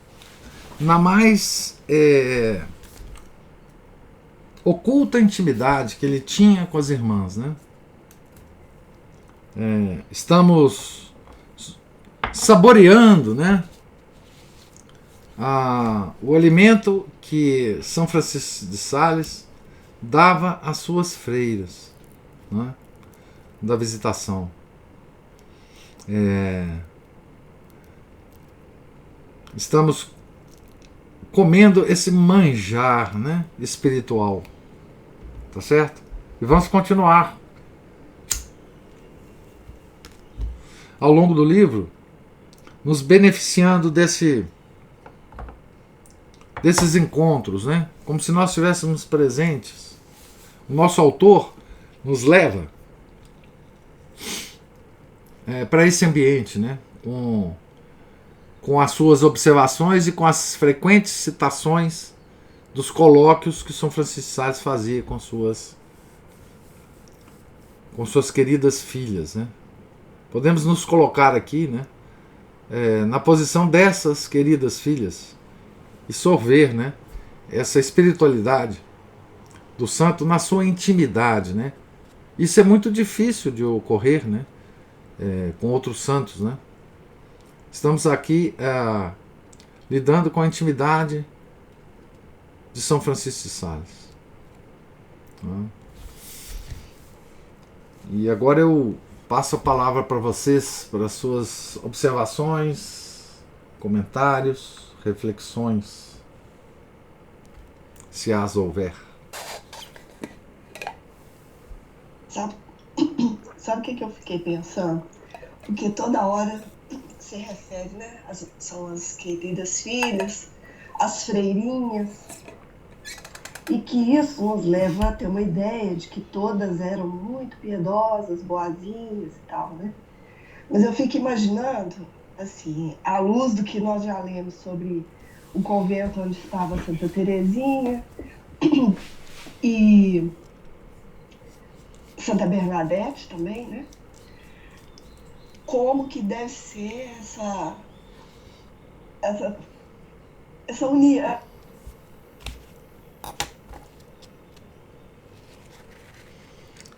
na mais oculta intimidade que ele tinha com as irmãs, né? Estamos saboreando, né? O alimento que São Francisco de Sales dava às suas freiras, né? Da visitação. Estamos comendo esse manjar, né? Espiritual, tá certo? E vamos continuar ao longo do livro, nos beneficiando desses encontros, né? Como se nós estivéssemos presentes. O nosso autor nos leva para esse ambiente, né? Com com as suas observações e com as frequentes citações dos colóquios que São Francisco de Sales fazia com suas queridas filhas, né? Podemos nos colocar aqui, né, na posição dessas queridas filhas e sorver, né, essa espiritualidade do santo na sua intimidade, né? Isso é muito difícil de ocorrer, né, com outros santos, né? Estamos aqui lidando com a intimidade de São Francisco de Sales. Né? E agora eu passo a palavra para vocês, para as suas observações, comentários, reflexões, se as houver. Sabe o que eu fiquei pensando? Porque toda hora se refere, né? São as queridas filhas, as freirinhas, e que isso nos leva a ter uma ideia de que todas eram muito piedosas, boazinhas e tal, né? Mas eu fico imaginando, assim, à luz do que nós já lemos sobre o convento onde estava Santa Teresinha e Santa Bernadette também, né? Como que deve ser essa união.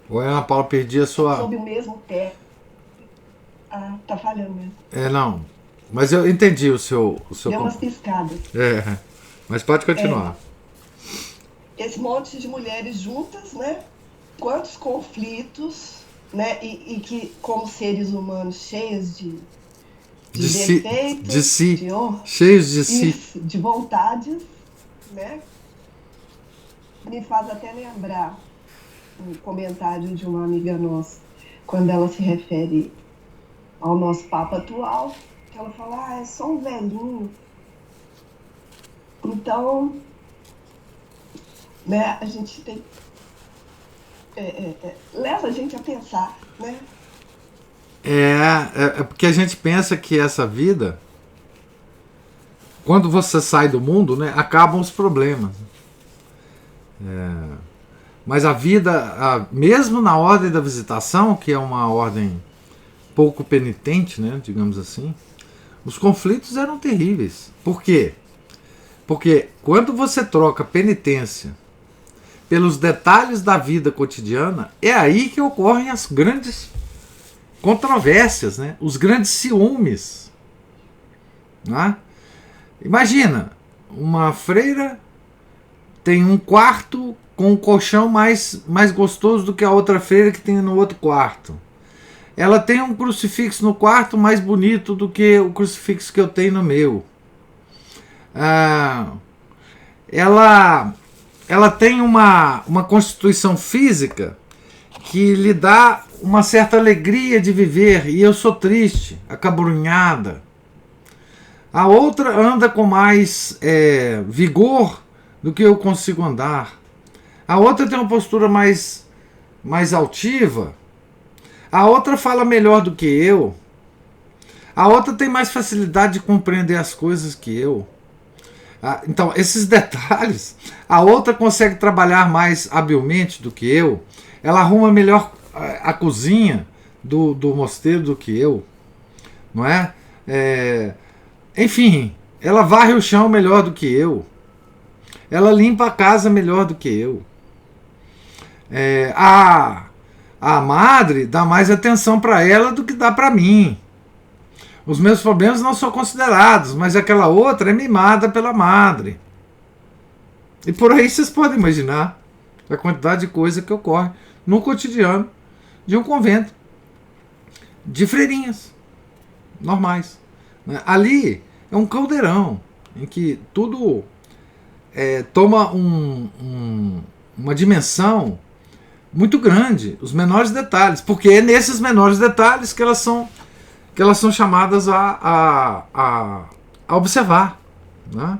Oi, Ana Paula, perdi a sua... Sob o mesmo teto. Tá falhando mesmo. Não. Mas eu entendi o seu Deu umas piscadas. Mas pode continuar. Esse monte de mulheres juntas, né? Quantos conflitos, né? E que, como seres humanos cheios de defeitos, cheios de si, de vontades, né? Me faz até lembrar um comentário de uma amiga nossa, quando ela se refere ao nosso Papa atual, que ela fala, é só um velhinho. Então, né, a gente tem... leva a gente a pensar, né? É porque a gente pensa que essa vida, quando você sai do mundo, né, acabam os problemas. Mas a vida, mesmo na ordem da visitação, que é uma ordem pouco penitente, né, digamos assim, os conflitos eram terríveis. Por quê? Porque quando você troca penitência pelos detalhes da vida cotidiana, é aí que ocorrem as grandes controvérsias, né? Os grandes ciúmes. Né? Imagina, uma freira tem um quarto com um colchão mais gostoso do que a outra freira que tem no outro quarto. Ela tem um crucifixo no quarto mais bonito do que o crucifixo que eu tenho no meu. Ela tem uma constituição física que lhe dá uma certa alegria de viver, e eu sou triste, acabrunhada. A outra anda com mais vigor do que eu consigo andar. A outra tem uma postura mais altiva. A outra fala melhor do que eu. A outra tem mais facilidade de compreender as coisas que eu. Então, esses detalhes, a outra consegue trabalhar mais habilmente do que eu. Ela arruma melhor a cozinha do mosteiro do que eu. Não é? Enfim, ela varre o chão melhor do que eu. Ela limpa a casa melhor do que eu. A madre dá mais atenção para ela do que dá para mim. Os meus problemas não são considerados, mas aquela outra é mimada pela madre. E por aí vocês podem imaginar a quantidade de coisa que ocorre no cotidiano de um convento de freirinhas normais. Ali é um caldeirão em que tudo toma uma dimensão muito grande, os menores detalhes, porque é nesses menores detalhes que elas são chamadas a observar. Né?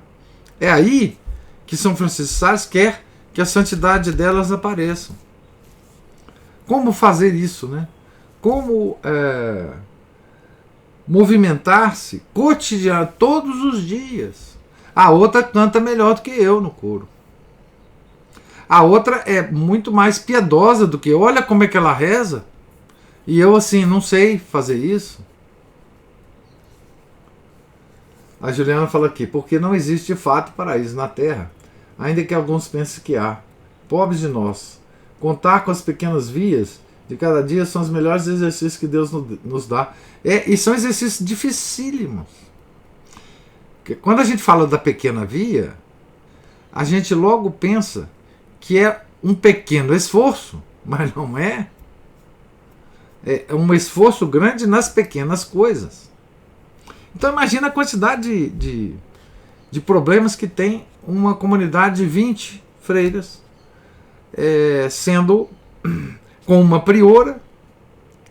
É aí que São Francisco de Sales quer que a santidade delas apareça. Como fazer isso? Né? Como movimentar-se cotidiano, todos os dias. A outra canta melhor do que eu no coro. A outra é muito mais piedosa do que eu. Olha como é que ela reza. E eu, assim, não sei fazer isso. A Juliana fala aqui, porque não existe de fato paraíso na Terra, ainda que alguns pensem que há. Pobres de nós. Contar com as pequenas vias de cada dia são os melhores exercícios que Deus nos dá. E são exercícios dificílimos. Porque quando a gente fala da pequena via, a gente logo pensa que é um pequeno esforço, mas não é. É um esforço grande nas pequenas coisas. Então imagina a quantidade de problemas que tem uma comunidade de 20 freiras, sendo com uma priora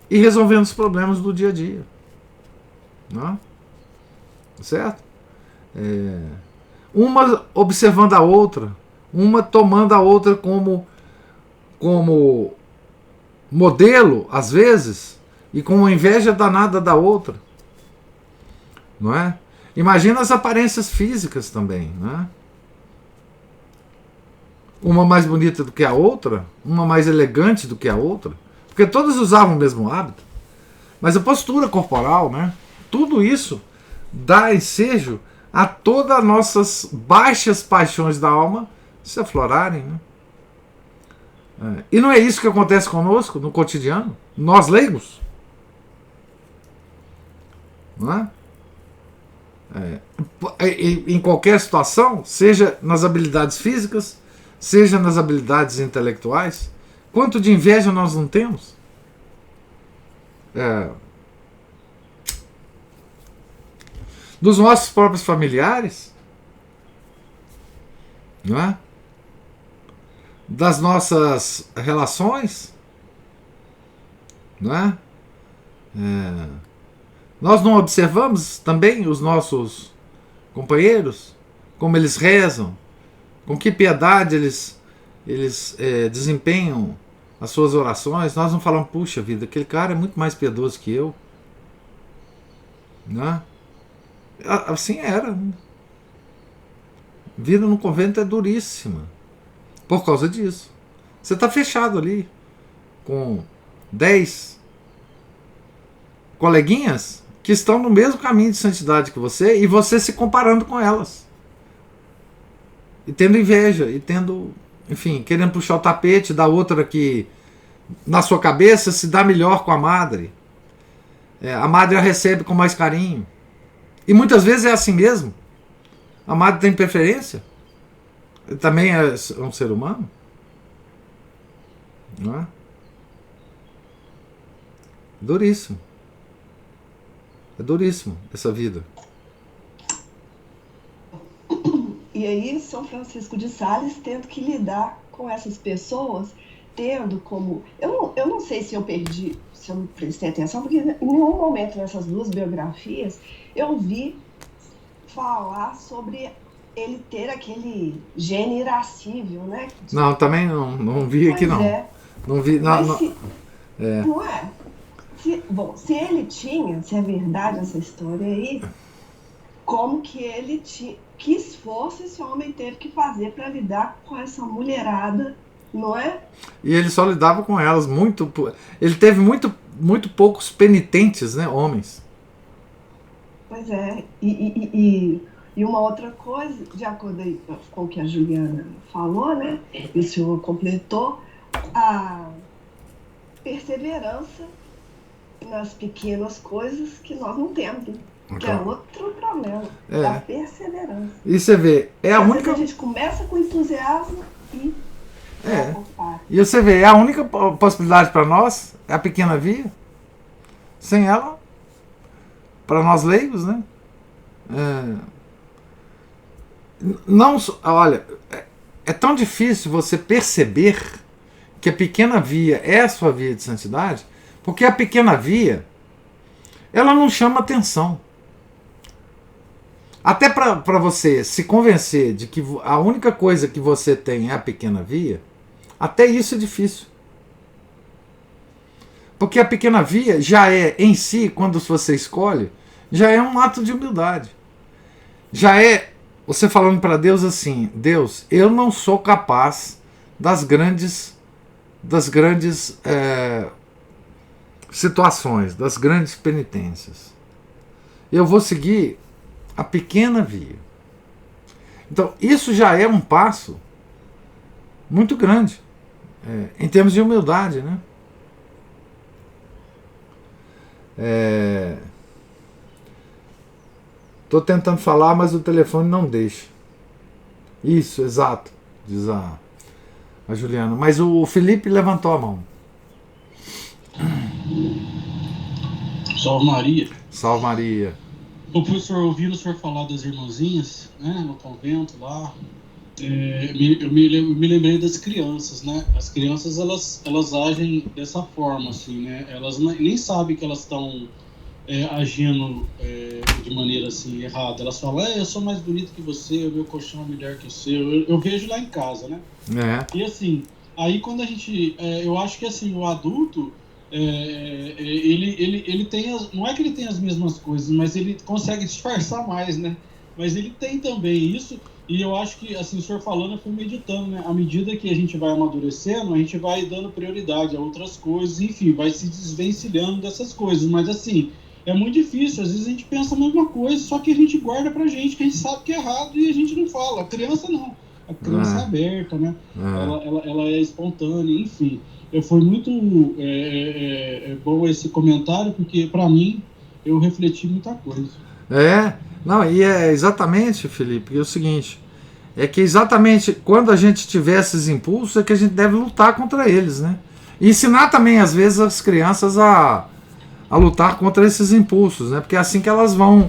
e resolvendo os problemas do dia a dia. Não? Certo? Uma observando a outra, uma tomando a outra como modelo, às vezes, e com uma inveja danada da outra. Não é? Imagina as aparências físicas também, né? Uma mais bonita do que a outra, uma mais elegante do que a outra, porque todas usavam o mesmo hábito, mas a postura corporal, né? Tudo isso dá ensejo a todas as nossas baixas paixões da alma se aflorarem, né? E não é isso que acontece conosco no cotidiano, nós leigos, não é? Em qualquer situação, seja nas habilidades físicas, seja nas habilidades intelectuais, quanto de inveja nós não temos? Dos nossos próprios familiares, não é? Das nossas relações, não é? Nós não observamos também os nossos companheiros, como eles rezam, com que piedade eles desempenham as suas orações. Nós não falamos, puxa vida, aquele cara é muito mais piedoso que eu, não é? Assim era, né? Vida no convento é duríssima por causa disso. Você está fechado ali com 10 coleguinhas que estão no mesmo caminho de santidade que você, e você se comparando com elas, e tendo inveja, e tendo, enfim, querendo puxar o tapete da outra que na sua cabeça se dá melhor com a madre. A madre a recebe com mais carinho, e muitas vezes é assim mesmo. A madre tem preferência, também é um ser humano, não é? Duríssimo. É duríssimo essa vida. E aí São Francisco de Sales tendo que lidar com essas pessoas, tendo como... Eu não sei se eu perdi, se eu não prestei atenção, porque em nenhum momento nessas duas biografias eu vi falar sobre ele ter aquele gênio irascível, né? Não, também não vi aqui, não. Não vi, não. Não é? Se ele tinha, se é verdade essa história aí, como que ele tinha, que esforço esse homem teve que fazer para lidar com essa mulherada, não é? E ele só lidava com elas muito. Ele teve muito poucos penitentes, né, homens. Pois é. E uma outra coisa, de acordo aí com o que a Juliana falou, né? E o senhor completou, a perseverança nas pequenas coisas que nós não temos, que é outro problema, a perseverança. E você vê, a única... A gente começa com entusiasmo e e você vê, a única possibilidade para nós é a pequena via. Sem ela, para nós leigos, né? Não, olha, é tão difícil você perceber que a pequena via é a sua via de santidade, porque a pequena via, ela não chama atenção. Até para você se convencer de que a única coisa que você tem é a pequena via, até isso é difícil. Porque a pequena via já é, em si, quando você escolhe, já é um ato de humildade. Já é você falando para Deus assim: Deus, eu não sou capaz das grandes situações, das grandes penitências. Eu vou seguir a pequena via. Então, isso já é um passo muito grande, em termos de humildade, né? Estou tentando falar, mas o telefone não deixa. Isso, exato, diz a Juliana. Mas o Felipe levantou a mão. Salve Maria. Salve Maria. O professor, ouvindo o senhor falar das irmãzinhas, né, no convento lá, eu me lembrei das crianças, né? As crianças, elas agem dessa forma, assim, né? Elas nem sabem que elas estão agindo de maneira assim errada. Elas falam: eu sou mais bonito que você, o meu colchão é melhor que o seu. Eu vejo lá em casa, né? E assim, aí quando a gente, eu acho que assim, o adulto, ele tem não é que ele tem as mesmas coisas, mas ele consegue disfarçar mais, né? Mas ele tem também isso. E eu acho que, assim, o senhor falando, eu fui meditando, né? À medida que a gente vai amadurecendo, a gente vai dando prioridade a outras coisas, enfim, vai se desvencilhando dessas coisas. Mas, assim, é muito difícil. Às vezes a gente pensa a mesma coisa, só que a gente guarda pra gente, que a gente sabe que é errado e a gente não fala. A criança não. A criança é aberta, né? Ela é espontânea, enfim. Foi muito bom esse comentário, porque, pra mim, eu refleti muita coisa. Não, e é exatamente, Felipe, é o seguinte, é que exatamente quando a gente tiver esses impulsos é que a gente deve lutar contra eles, né? E ensinar também, às vezes, as crianças a lutar contra esses impulsos, né? Porque é assim que elas vão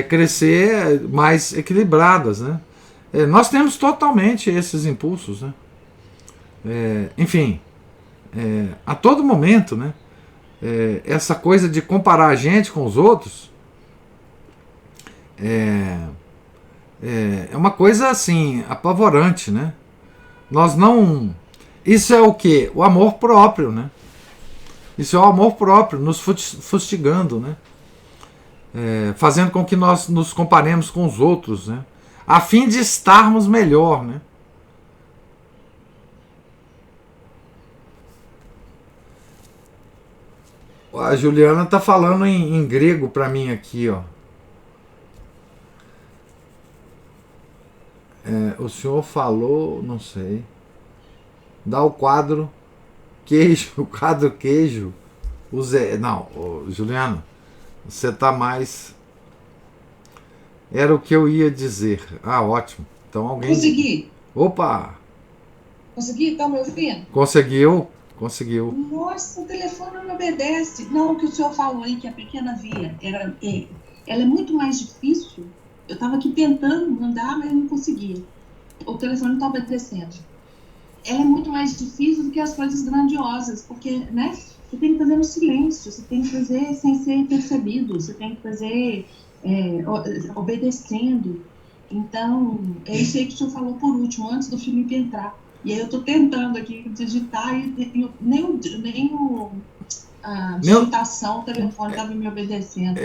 crescer mais equilibradas, né? Nós temos totalmente esses impulsos, né? Enfim, a todo momento, né? Essa coisa de comparar a gente com os outros é uma coisa assim apavorante, né? Nós não. Isso é o quê? O amor próprio, né? Isso é o amor próprio, nos fustigando, né? Fazendo com que nós nos comparemos com os outros, né? A fim de estarmos melhor, né? A Juliana está falando em grego para mim aqui, ó. O senhor falou, não sei. Dá o quadro queijo, o quadro queijo. Não, Juliano, você tá mais. Era o que eu ia dizer. Ah, ótimo. Então alguém. Consegui. Opa! Consegui? Tá me ouvindo? Conseguiu. Nossa, o telefone não me obedece. Não, o que o senhor falou aí, que a pequena via, ela é muito mais difícil. Eu estava aqui tentando mandar, mas não conseguia. O telefone não está obedecendo. Ela é muito mais difícil do que as coisas grandiosas, porque, né, você tem que fazer no silêncio, você tem que fazer sem ser percebido, você tem que fazer obedecendo. Então, é isso aí que o senhor falou por último, antes do Felipe entrar. E aí eu estou tentando aqui digitar e a digitação, o telefone estava me obedecendo.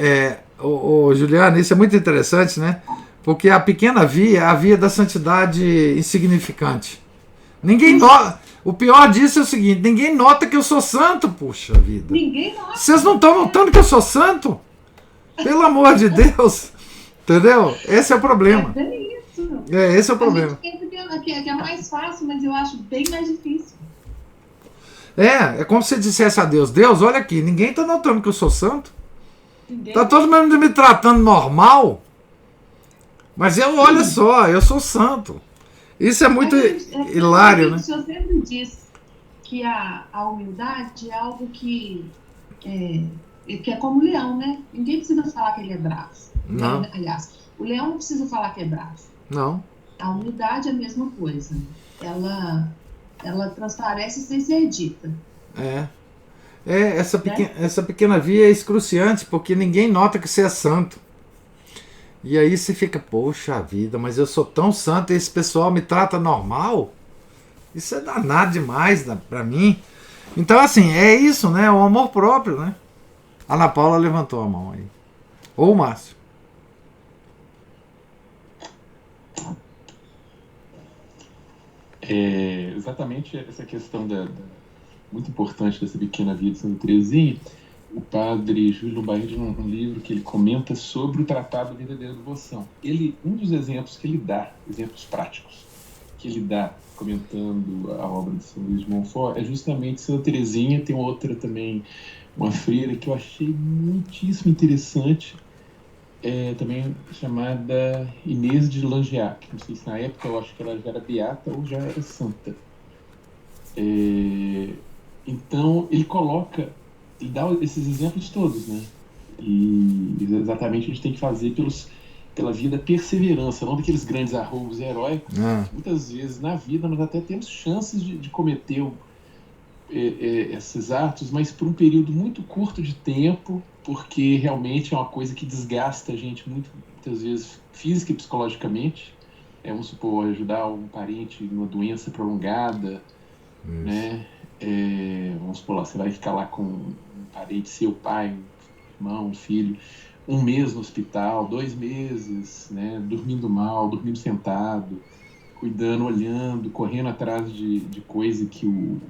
Juliana, isso é muito interessante, né? Porque a pequena via é a via da santidade insignificante. Ninguém nota. O pior disso é o seguinte: ninguém nota que eu sou santo, puxa vida. Ninguém nota. Vocês não estão notando que eu sou santo? Pelo amor de Deus. Entendeu? Esse é o problema. É isso. Esse é o problema. A gente pensa que é mais fácil, mas eu acho bem mais difícil. É como se você dissesse a Deus: Deus, olha aqui, ninguém está notando que eu sou santo. Está todo mundo me tratando normal. Mas olha só, eu sou santo. Isso é muito hilário, né? O senhor sempre diz que a humildade é algo que é como o leão, né? Ninguém precisa falar que ele é bravo. Não. Aliás, o leão não precisa falar que é bravo. Não. A humildade é a mesma coisa. Ela transparece sem ser dita. Essa pequena via é excruciante, porque ninguém nota que você é santo. E aí você fica, poxa vida, mas eu sou tão santo e esse pessoal me trata normal? Isso é danado demais pra mim. Então, assim, é isso, né? O amor próprio, né? A Ana Paula levantou a mão aí. Ou o Márcio. Exatamente essa questão muito importante dessa pequena vida de Santa Teresinha. O padre Júlio Barreto, num livro que ele comenta sobre o Tratado da Verdadeira Devoção. Um dos exemplos que ele dá, exemplos práticos, que ele dá comentando a obra de São Luís de Montfort, é justamente Santa Teresinha. Tem outra também, uma freira que eu achei muitíssimo interessante, também chamada Inês de Langeac. Não sei se na época eu acho que ela já era beata ou já era santa. Então ele dá esses exemplos todos, né? E exatamente a gente tem que fazer pela vida perseverança, não daqueles grandes arroubos heróicos. Muitas vezes na vida nós até temos chances de cometer esses atos, mas por um período muito curto de tempo, porque realmente é uma coisa que desgasta a gente muitas vezes física e psicologicamente. Vamos supor, ajudar um parente em uma doença prolongada, né? Vamos supor lá, você vai ficar lá com um parente, seu pai, um irmão, um filho, 1 mês no hospital, 2 meses, né? Dormindo mal, dormindo sentado, cuidando, olhando, correndo atrás de coisa que o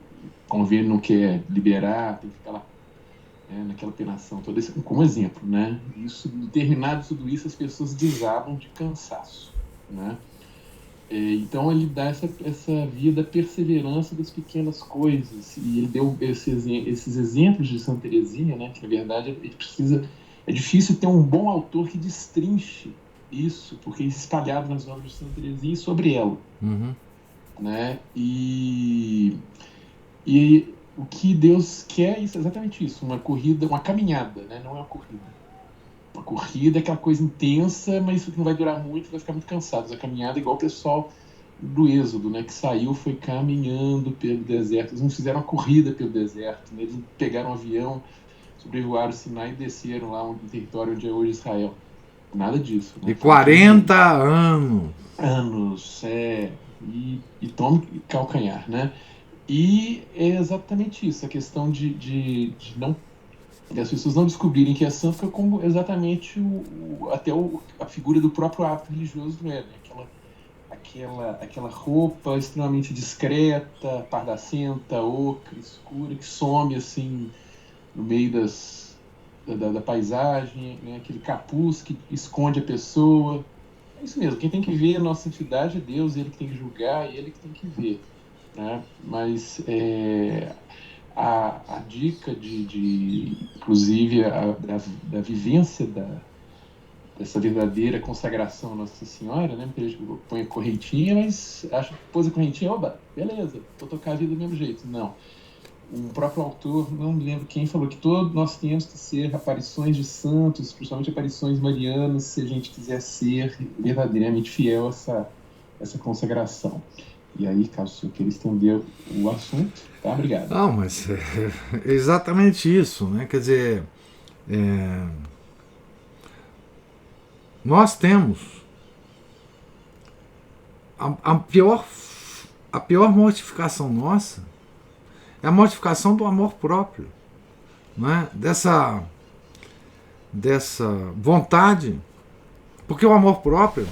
convênio não quer liberar, tem que ficar lá, naquela penação toda, como exemplo, né? Terminado tudo isso, as pessoas desabam de cansaço, né? Então ele dá essa via da perseverança das pequenas coisas, e ele deu esses exemplos de Santa Teresinha, né? Que na verdade é difícil ter um bom autor que destrinche isso, porque isso é espalhado nas obras de Santa Teresinha e sobre ela, né? E o que Deus quer é exatamente isso, uma corrida, uma caminhada, né? Não é uma corrida. Uma corrida é aquela coisa intensa, mas isso não vai durar muito, vai ficar muito cansado. A caminhada é igual o pessoal do Êxodo, né? Que saiu, foi caminhando pelo deserto. Eles não fizeram uma corrida pelo deserto, né? Eles pegaram um avião, sobrevoaram o Sinai e desceram lá no território onde é hoje Israel. Nada disso. Né? E 40 anos. E tome calcanhar, né? E é exatamente isso, a questão de as pessoas não descobrirem que é santo, fica como exatamente a figura do próprio hábito religioso do né? Aquela roupa extremamente discreta, pardacenta, ocra, escura, que some assim no meio da paisagem, né? Aquele capuz que esconde a pessoa. É isso mesmo, quem tem que ver a nossa santidade é Deus, ele que tem que julgar e ele que tem que ver, né? Mas a dica inclusive da vivência dessa verdadeira consagração à Nossa Senhora, né? Porque a gente põe a correntinha, mas acha que pôs a correntinha, oba, beleza, vou tocar a vida do mesmo jeito. Não. Um próprio autor, não me lembro quem, falou que todos nós temos que ser aparições de santos, principalmente aparições marianas, se a gente quiser ser verdadeiramente fiel a essa consagração. E aí, caso o senhor queira estender o assunto, tá? Obrigado. Não, mas é exatamente isso, né? Quer dizer, nós temos a pior mortificação nossa é a mortificação do amor próprio, né? Dessa vontade, porque o amor próprio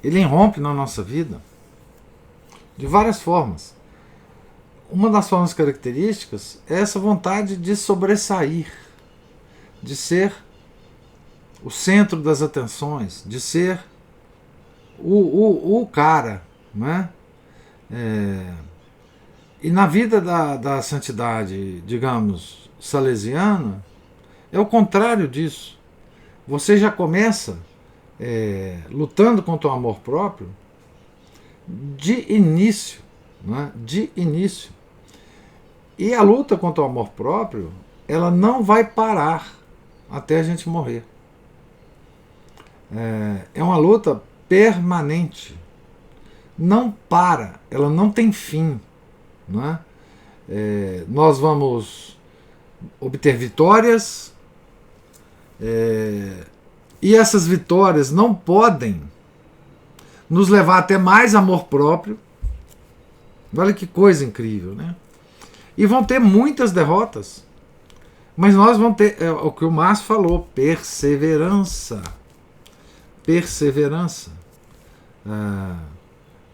ele irrompe na nossa vida de várias formas. Uma das formas características é essa vontade de sobressair, de ser o centro das atenções, de ser o cara, né? E na vida da santidade, digamos, salesiana, é o contrário disso. Você já começa lutando contra o amor próprio de início, né? De início. E a luta contra o amor próprio, ela não vai parar até a gente morrer. É uma luta permanente. Não para, ela não tem fim. Não é? Nós vamos obter vitórias, e essas vitórias não podem nos levar a ter mais amor próprio. Olha que coisa incrível, né? E vão ter muitas derrotas. Mas nós vamos ter, o que o Márcio falou, perseverança. Perseverança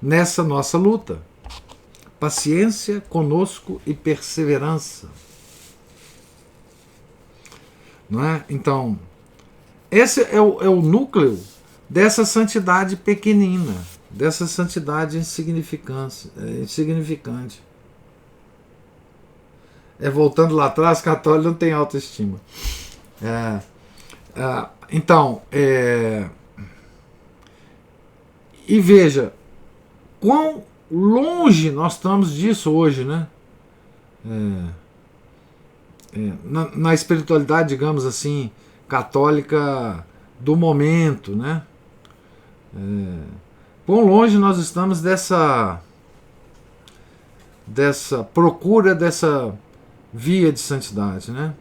nessa nossa luta. Paciência conosco e perseverança. Não é? Então, esse é o núcleo dessa santidade pequenina, dessa santidade insignificante. Voltando lá atrás, católico não tem autoestima. Então, e veja quão longe nós estamos disso hoje, né? Na espiritualidade, digamos assim, católica do momento, né? Quão longe nós estamos dessa procura dessa via de santidade, né?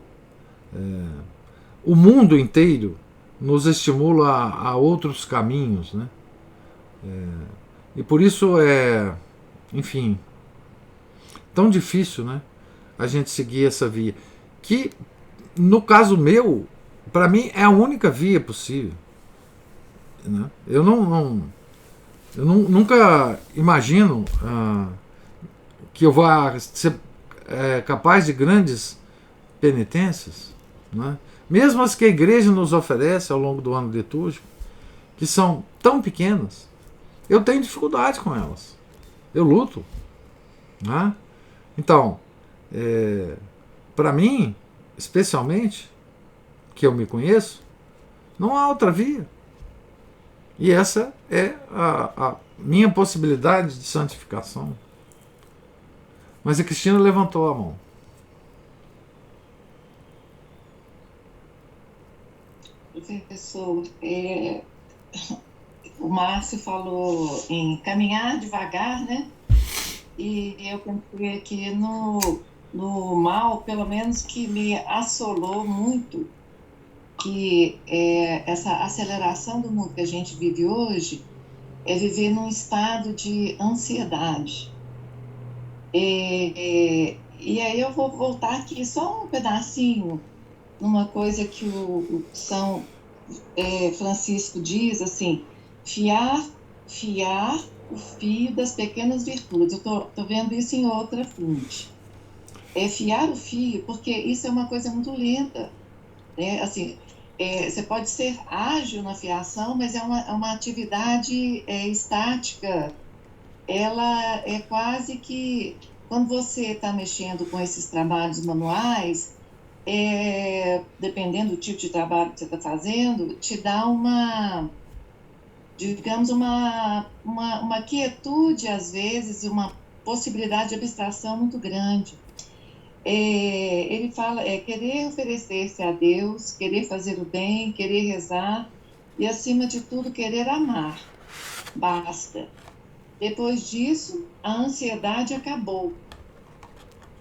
O mundo inteiro nos estimula a outros caminhos, né? E por isso enfim, tão difícil, né? A gente seguir essa via. Que, no caso meu, para mim é a única via possível. Né? Eu nunca imagino que eu vá ser capaz de grandes penitências, né? Mesmo as que a igreja nos oferece ao longo do ano litúrgico, que são tão pequenas, eu tenho dificuldade com elas. Eu luto. Né? Então, para mim, especialmente, que eu me conheço, não há outra via. E essa é a minha possibilidade de santificação. Mas a Cristina levantou a mão. Professor, o Márcio falou em caminhar devagar, né? E eu pensei aqui no mal, pelo menos que me assolou muito, que essa aceleração do mundo que a gente vive hoje é viver num estado de ansiedade. E aí eu vou voltar aqui só um pedacinho numa coisa que o São Francisco diz, assim, fiar o fio das pequenas virtudes. Eu tô vendo isso em outra fonte. Fiar o fio, porque isso é uma coisa muito lenta, né? Assim, você pode ser ágil na fiação, mas é uma atividade estática. Ela é quase que, quando você está mexendo com esses trabalhos manuais, dependendo do tipo de trabalho que você está fazendo, te dá digamos, uma quietude, às vezes, uma possibilidade de abstração muito grande. Ele fala, querer oferecer-se a Deus, querer fazer o bem, querer rezar e, acima de tudo, querer amar. Basta. Depois disso, a ansiedade acabou.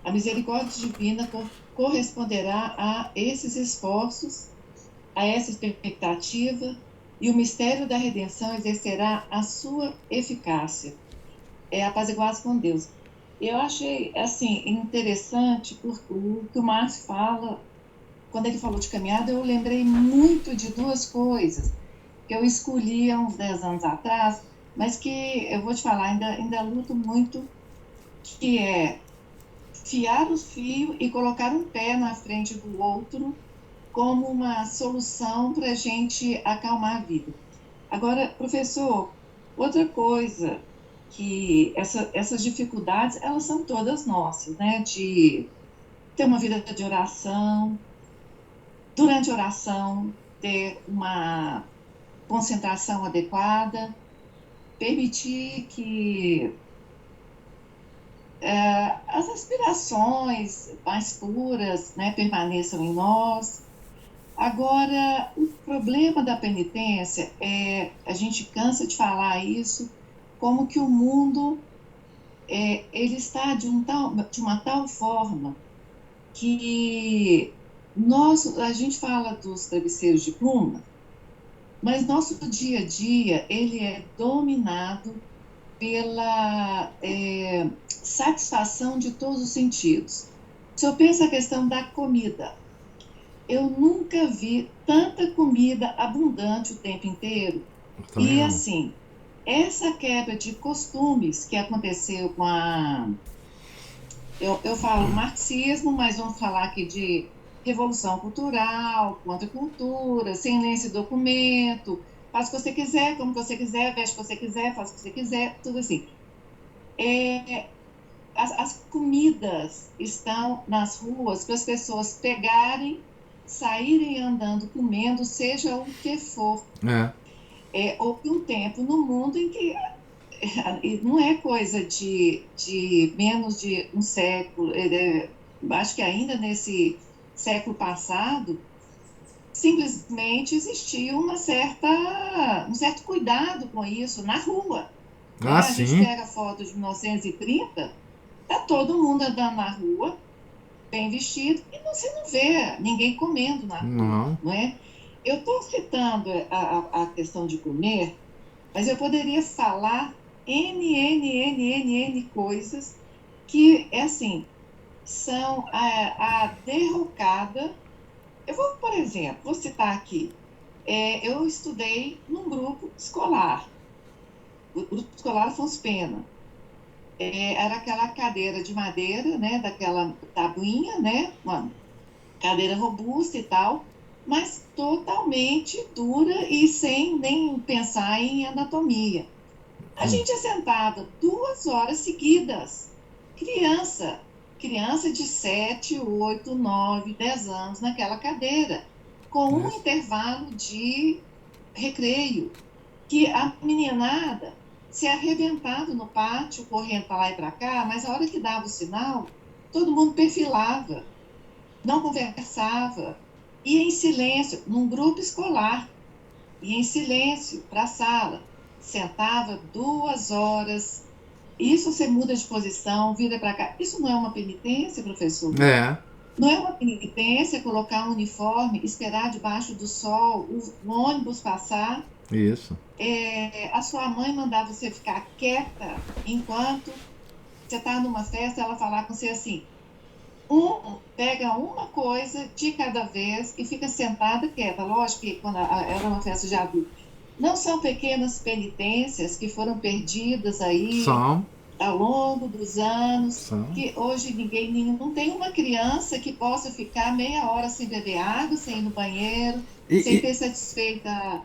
A misericórdia divina corresponderá a esses esforços, a essa expectativa, e o mistério da redenção exercerá a sua eficácia. Apaziguar-se com Deus. Eu achei, assim, interessante porque o que o Márcio fala, quando ele falou de caminhada, eu lembrei muito de duas coisas que eu escolhi há uns 10 anos atrás, mas que, eu vou te falar, ainda luto muito, que é fiar o fio e colocar um pé na frente do outro como uma solução para a gente acalmar a vida. Agora, professor, outra coisa, que essas dificuldades, elas são todas nossas, né? De ter uma vida de oração, durante a oração, ter uma concentração adequada, permitir que as aspirações mais puras, né, permaneçam em nós. Agora, o problema da penitência a gente cansa de falar isso, como que o mundo ele está de uma tal forma que a gente fala dos travesseiros de pluma, mas nosso dia a dia ele é dominado pela satisfação de todos os sentidos. Se eu penso a questão da comida, eu nunca vi tanta comida abundante o tempo inteiro. E assim, essa quebra de costumes que aconteceu com eu falo marxismo, mas vamos falar aqui de revolução cultural, contracultura, sem lência e documento, faz o que você quiser, como você quiser, veste o que você quiser, faz o que você quiser, tudo assim. As comidas estão nas ruas para as pessoas pegarem, saírem andando, comendo, seja o que for. Houve um tempo no mundo em que não é coisa de menos de um século, acho que ainda nesse século passado, simplesmente existia um certo cuidado com isso na rua. A gente pega foto de 1930, tá todo mundo andando na rua, bem vestido, e você não vê ninguém comendo na rua, não é? Eu estou citando a questão de comer, mas eu poderia falar N coisas que, assim, são a derrocada. Eu vou, por exemplo, vou citar aqui. Eu estudei num grupo escolar. O grupo escolar Afonso Pena. Era aquela cadeira de madeira, né, daquela tabuinha, né, uma cadeira robusta e tal, mas totalmente dura e sem nem pensar em anatomia. A gente é sentado 2 horas seguidas. Criança de 7, 8, 9, 10 anos naquela cadeira, com um intervalo de recreio, que a meninada se arrebentado no pátio, correndo para lá e para cá, mas a hora que dava o sinal, todo mundo perfilava, não conversava, ia em silêncio, num grupo escolar, ia em silêncio para a sala, sentava 2 horas, isso você muda de posição, vira para cá, isso não é uma penitência, professor? Não é uma penitência colocar um uniforme, esperar debaixo do sol, o ônibus passar? Isso. A sua mãe mandar você ficar quieta enquanto você está numa festa, ela falar com você assim, pega uma coisa de cada vez e fica sentada quieta. Lógico que quando era uma festa de adulto. Não são pequenas penitências que foram perdidas aí ao longo dos anos, que hoje não tem uma criança que possa ficar meia hora sem beber água, sem ir no banheiro, sem ter satisfeita...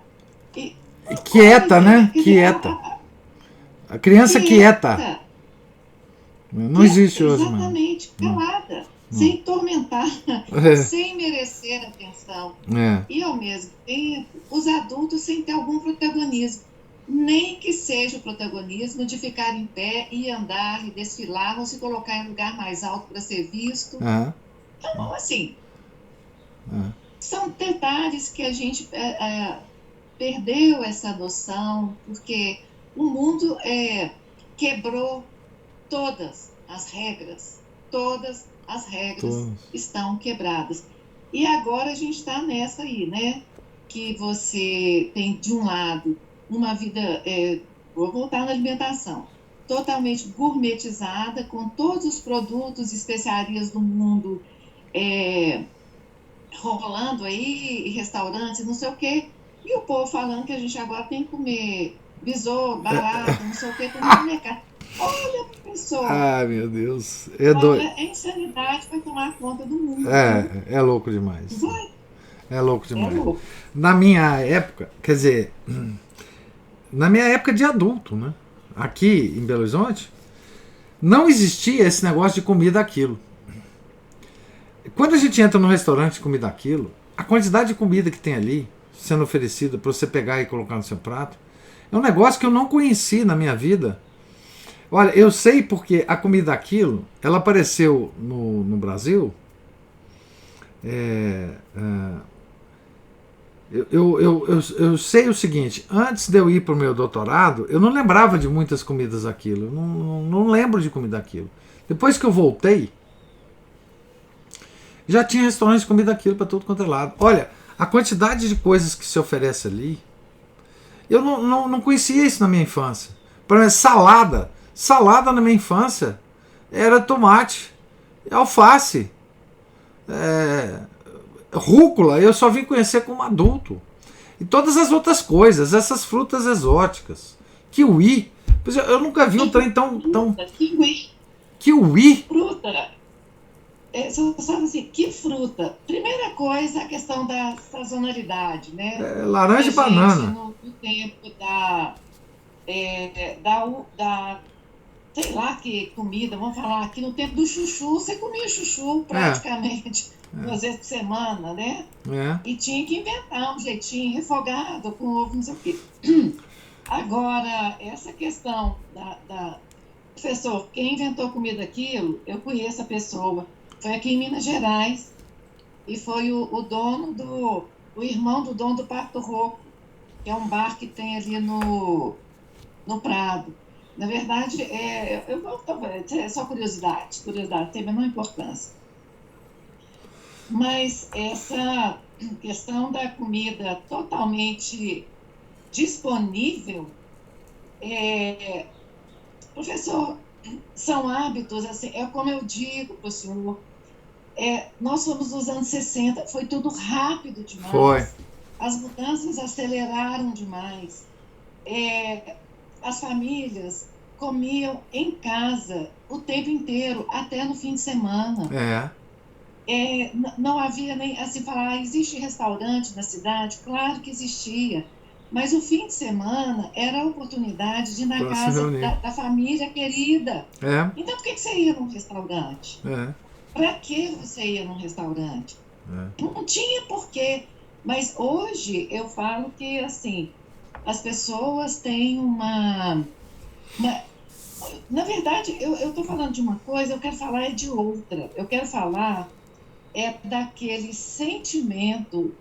Quieta, né? Quieta. A criança quieta. Não existe hoje, mano. Exatamente, calada, sem tormentar, sem merecer atenção. E, ao mesmo tempo, os adultos sem ter algum protagonismo. Nem que seja o protagonismo de ficar em pé e andar e desfilar ou se colocar em lugar mais alto para ser visto. Então, assim, são detalhes que a gente... perdeu essa noção, porque o mundo quebrou todas as regras estão quebradas. E agora a gente está nessa aí, né? Que você tem, de um lado, uma vida, vou voltar na alimentação, totalmente gourmetizada, com todos os produtos e especiarias do mundo rolando aí, e restaurantes, não sei o quê. E o povo falando que a gente agora tem que comer besouro, barata, não sei o que, comer carne. Olha, professor. Meu Deus. Olha, a insanidade vai tomar conta do mundo. É louco demais. Vai. É louco demais. Louco. Na minha época, quer dizer, na minha época de adulto, né? Aqui em Belo Horizonte, não existia esse negócio de comida aquilo. Quando a gente entra no restaurante de comida aquilo, a quantidade de comida que tem ali, sendo oferecida para você pegar e colocar no seu prato, é um negócio que eu não conheci na minha vida. Olha, eu sei porque a comida daquilo, ela apareceu no Brasil. Eu sei o seguinte, antes de eu ir para o meu doutorado, eu não lembrava de muitas comidas daquilo, não lembro de comida daquilo. Depois que eu voltei, já tinha restaurante de comida daquilo para tudo quanto é lado. Olha, a quantidade de coisas que se oferece ali, eu não conhecia isso na minha infância. Por exemplo, salada na minha infância era tomate, alface, Rúcula eu só vim conhecer como adulto. E todas as outras coisas, essas frutas exóticas. Kiwi. Pois eu nunca vi um trem tão. Kiwi. Kiwi? Fruta. Você sabe assim, que fruta? Primeira coisa, a questão da sazonalidade, né? Laranja e banana. No tempo sei lá que comida, vamos falar aqui, no tempo do chuchu, você comia chuchu praticamente 2 vezes por semana, né? E tinha que inventar um jeitinho, refogado, com ovo, não sei o quê. Agora, essa questão professor, quem inventou comida aquilo, eu conheço a pessoa, foi aqui em Minas Gerais, e foi o irmão do dono do Pato Roco, que é um bar que tem ali no Prado. Na verdade, é só curiosidade, tem a menor importância. Mas essa questão da comida totalmente disponível, professor, são hábitos, assim, é como eu digo para o senhor, nós somos dos anos 60, foi tudo rápido demais. Foi. As mudanças aceleraram demais. As famílias comiam em casa o tempo inteiro, até no fim de semana. Não havia nem, assim, falar, existe restaurante na cidade? Claro que existia. Mas o fim de semana era a oportunidade de ir na casa da família querida. Então, por que você ia num restaurante? Para que você ia num restaurante? Não tinha porquê. Mas hoje eu falo que, assim, as pessoas têm uma... Na verdade, eu estou falando de uma coisa, eu quero falar de outra. Eu quero falar daquele sentimento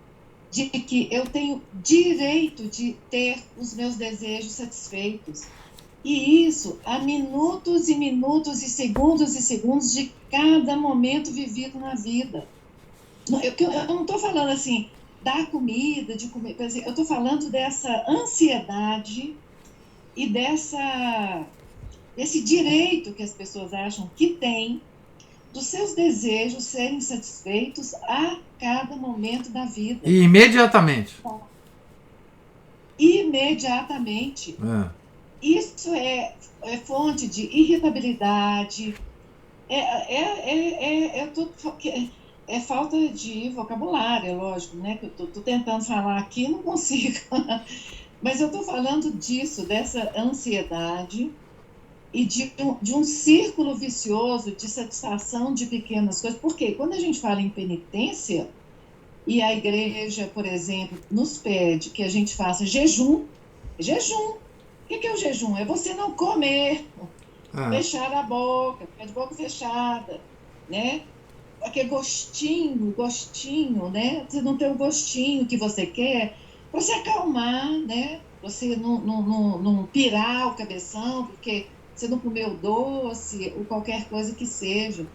de que eu tenho direito de ter os meus desejos satisfeitos. E isso há minutos e minutos e segundos de cada momento vivido na vida. Eu não estou falando assim da comida, de comer, eu estou falando dessa ansiedade e desse direito que as pessoas acham que têm dos seus desejos serem satisfeitos a cada momento da vida. E imediatamente. Imediatamente. Isso é fonte de irritabilidade, é falta de vocabulário, é lógico, né? Que eu estou tentando falar aqui, não consigo. Mas eu estou falando disso, dessa ansiedade e de um círculo vicioso de satisfação de pequenas coisas. Porque quando a gente fala em penitência, e a igreja, por exemplo, nos pede que a gente faça jejum. O que é o jejum? É você não comer, fechar a boca, ficar de boca fechada, né? Aquele gostinho, né? Você não tem o gostinho que você quer, para você acalmar, né? Você não pirar o cabeção, porque você não comeu doce ou qualquer coisa que seja.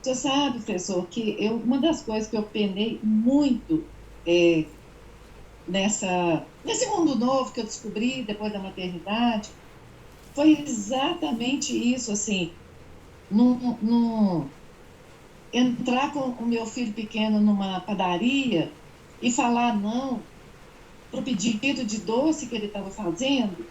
Você sabe, professor, que uma das coisas que eu penei muito nesse mundo novo que eu descobri depois da maternidade foi exatamente isso, assim, entrar com o meu filho pequeno numa padaria e falar não para o pedido de doce que ele estava fazendo,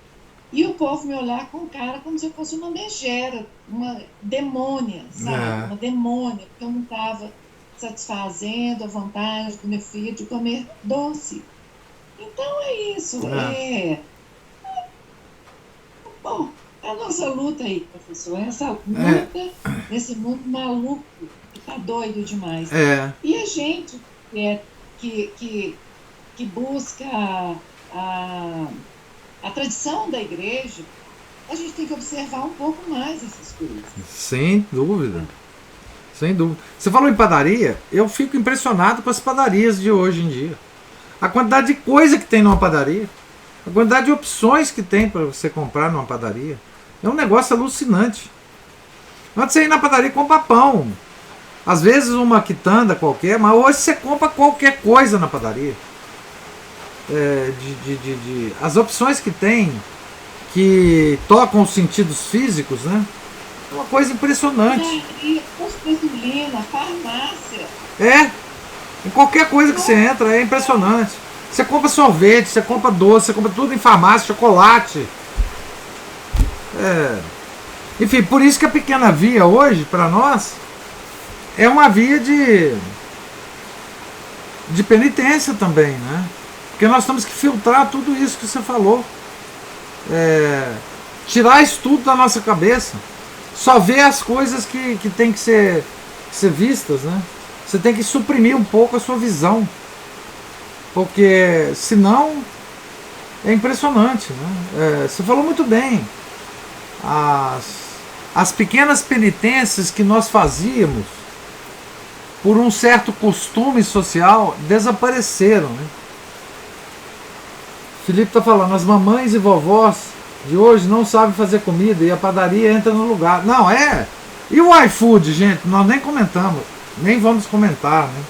e o povo me olhar com cara como se eu fosse uma megera, uma demônia, sabe? Uma demônia, porque eu não estava satisfazendo a vontade do meu filho de comer doce. Então é isso. Bom, a nossa luta aí, professor, essa luta nesse mundo maluco que está doido demais. E a gente que busca a tradição da igreja, a gente tem que observar um pouco mais essas coisas. Sem dúvida. Sem dúvida. Você falou em padaria, eu fico impressionado com as padarias de hoje em dia. A quantidade de coisa que tem numa padaria, a quantidade de opções que tem para você comprar numa padaria, é um negócio alucinante. Antes você ir na padaria e compra pão, às vezes uma quitanda qualquer, mas hoje você compra qualquer coisa na padaria. As opções que tem, que tocam os sentidos físicos, né? É uma coisa impressionante. E posto de gasolina, farmácia. Em qualquer coisa que você entra, é impressionante. Você compra sorvete, você compra doce, você compra tudo em farmácia, chocolate. Enfim, por isso que a pequena via hoje, para nós, é uma via de penitência também, né? Porque nós temos que filtrar tudo isso que você falou. Tirar isso tudo da nossa cabeça. Só ver as coisas que tem que ser vistas, né? Você tem que suprimir um pouco a sua visão. Porque senão é impressionante, né? Você falou muito bem. As pequenas penitências que nós fazíamos por um certo costume social desapareceram, né? Felipe está falando, as mamães e vovós de hoje não sabem fazer comida e a padaria entra no lugar. Não, E o iFood, gente, nós nem comentamos, nem vamos comentar, né?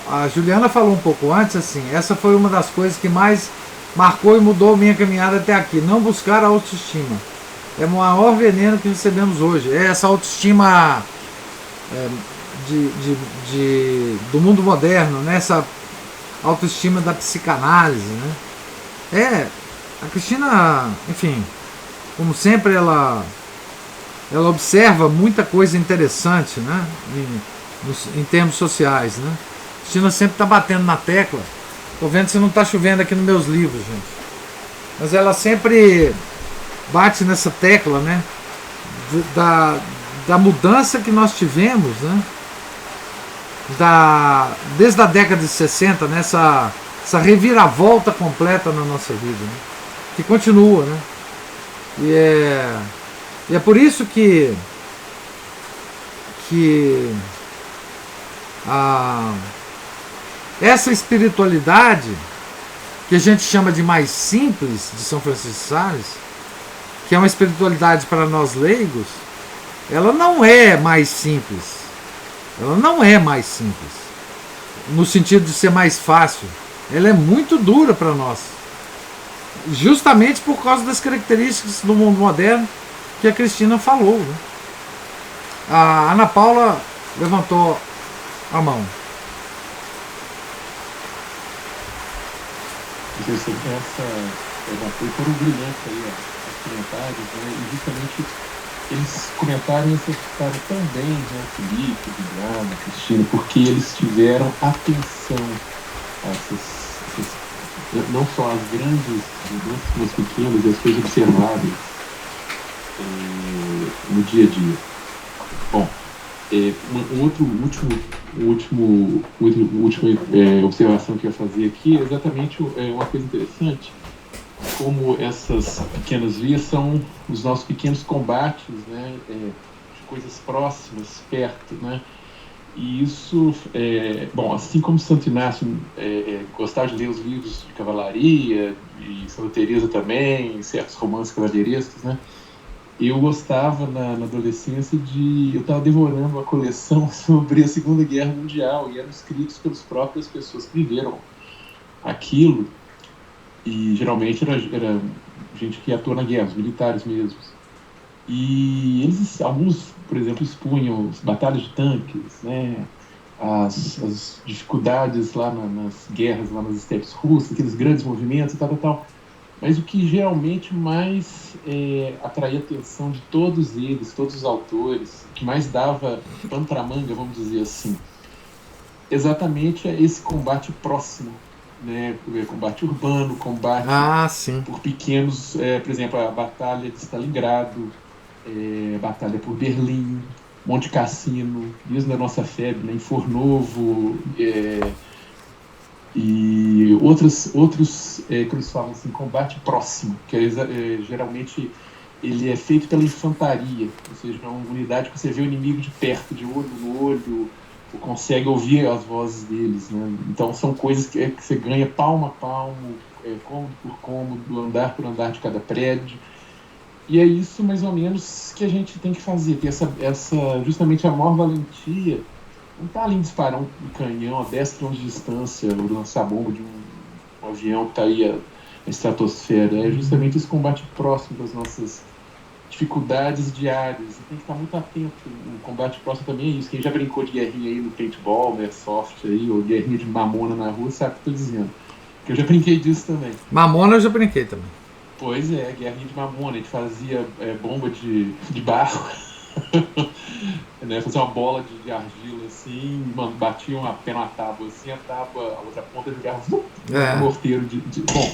A Juliana falou um pouco antes, assim, essa foi uma das coisas que mais marcou e mudou minha caminhada até aqui. Não buscar a autoestima. É o maior veneno que recebemos hoje. É essa autoestima do mundo moderno, né? Essa autoestima da psicanálise, né? A Cristina, enfim, como sempre, ela observa muita coisa interessante, né? Em termos sociais, né? A Cristina sempre está batendo na tecla. Estou vendo se não está chovendo aqui nos meus livros, gente. Mas ela sempre bate nessa tecla, né? Da mudança que nós tivemos, né? Desde a década de 60, né? Essa reviravolta completa na nossa vida, né? Que continua, né? E é por isso que essa espiritualidade que a gente chama de mais simples de São Francisco de Sales, que é uma espiritualidade para nós leigos, ela não é mais simples. Ela não é mais simples no sentido de ser mais fácil. Ela é muito dura para nós, justamente por causa das características do mundo moderno que a Cristina falou, né? A Ana Paula levantou a mão. Foi por um brilhante aí, os comentários, né? E justamente eles comentaram e exercitaram tão bem, né? Felipe, Viviana, Cristina, porque eles tiveram atenção a não só as grandes mudanças, mas pequenas e as coisas observáveis no dia a dia. Bom, última observação que eu ia fazer aqui é exatamente uma coisa interessante, como essas pequenas vias são os nossos pequenos combates, né, de coisas próximas, perto, né? E isso, bom, assim como Santo Inácio gostava de ler os livros de cavalaria, e Santa Teresa também, certos romances cavalheirescos, né? Eu gostava, na adolescência, eu estava devorando uma coleção sobre a Segunda Guerra Mundial, e eram escritos pelas próprias pessoas que viveram aquilo, e geralmente era gente que atuou na guerra, os militares mesmos. E eles, alguns, por exemplo, expunham as batalhas de tanques, né, as dificuldades lá nas guerras, lá nas estepes russas, aqueles grandes movimentos e tal. Mas o que geralmente mais atraía a atenção de todos eles, todos os autores, que mais dava pano para manga, vamos dizer assim, exatamente é esse combate próximo, né? Combate urbano, combate por pequenos, por exemplo, a Batalha de Stalingrado, Batalha por Berlim, Monte Cassino, mesmo da nossa febre, né? Em Fornovo, e outros que eles falam assim, combate próximo, que geralmente ele é feito pela infantaria, ou seja, é uma unidade que você vê o inimigo de perto, de olho no olho, ou consegue ouvir as vozes deles, né? Então são coisas que você ganha palmo a palmo, cômodo por cômodo, andar por andar de cada prédio. E é isso mais ou menos que a gente tem que fazer, ter essa justamente a maior valentia. Não está ali disparar um canhão a 10 km de distância ou lançar bomba de um avião que está aí na estratosfera. É justamente esse combate próximo das nossas dificuldades diárias. Você tem que estar muito atento. O combate próximo também é isso. Quem já brincou de guerrinha aí no paintball, no airsoft aí, ou guerrinha de mamona na rua, sabe o que eu tô dizendo. Porque eu já brinquei disso também. Mamona eu já brinquei também. Pois é, guerrinha de mamona. A gente fazia bomba de barro. Né, fazia uma bola de argila assim, batia uma pé na tábua assim, a outra ponta jogava um morteiro Bom,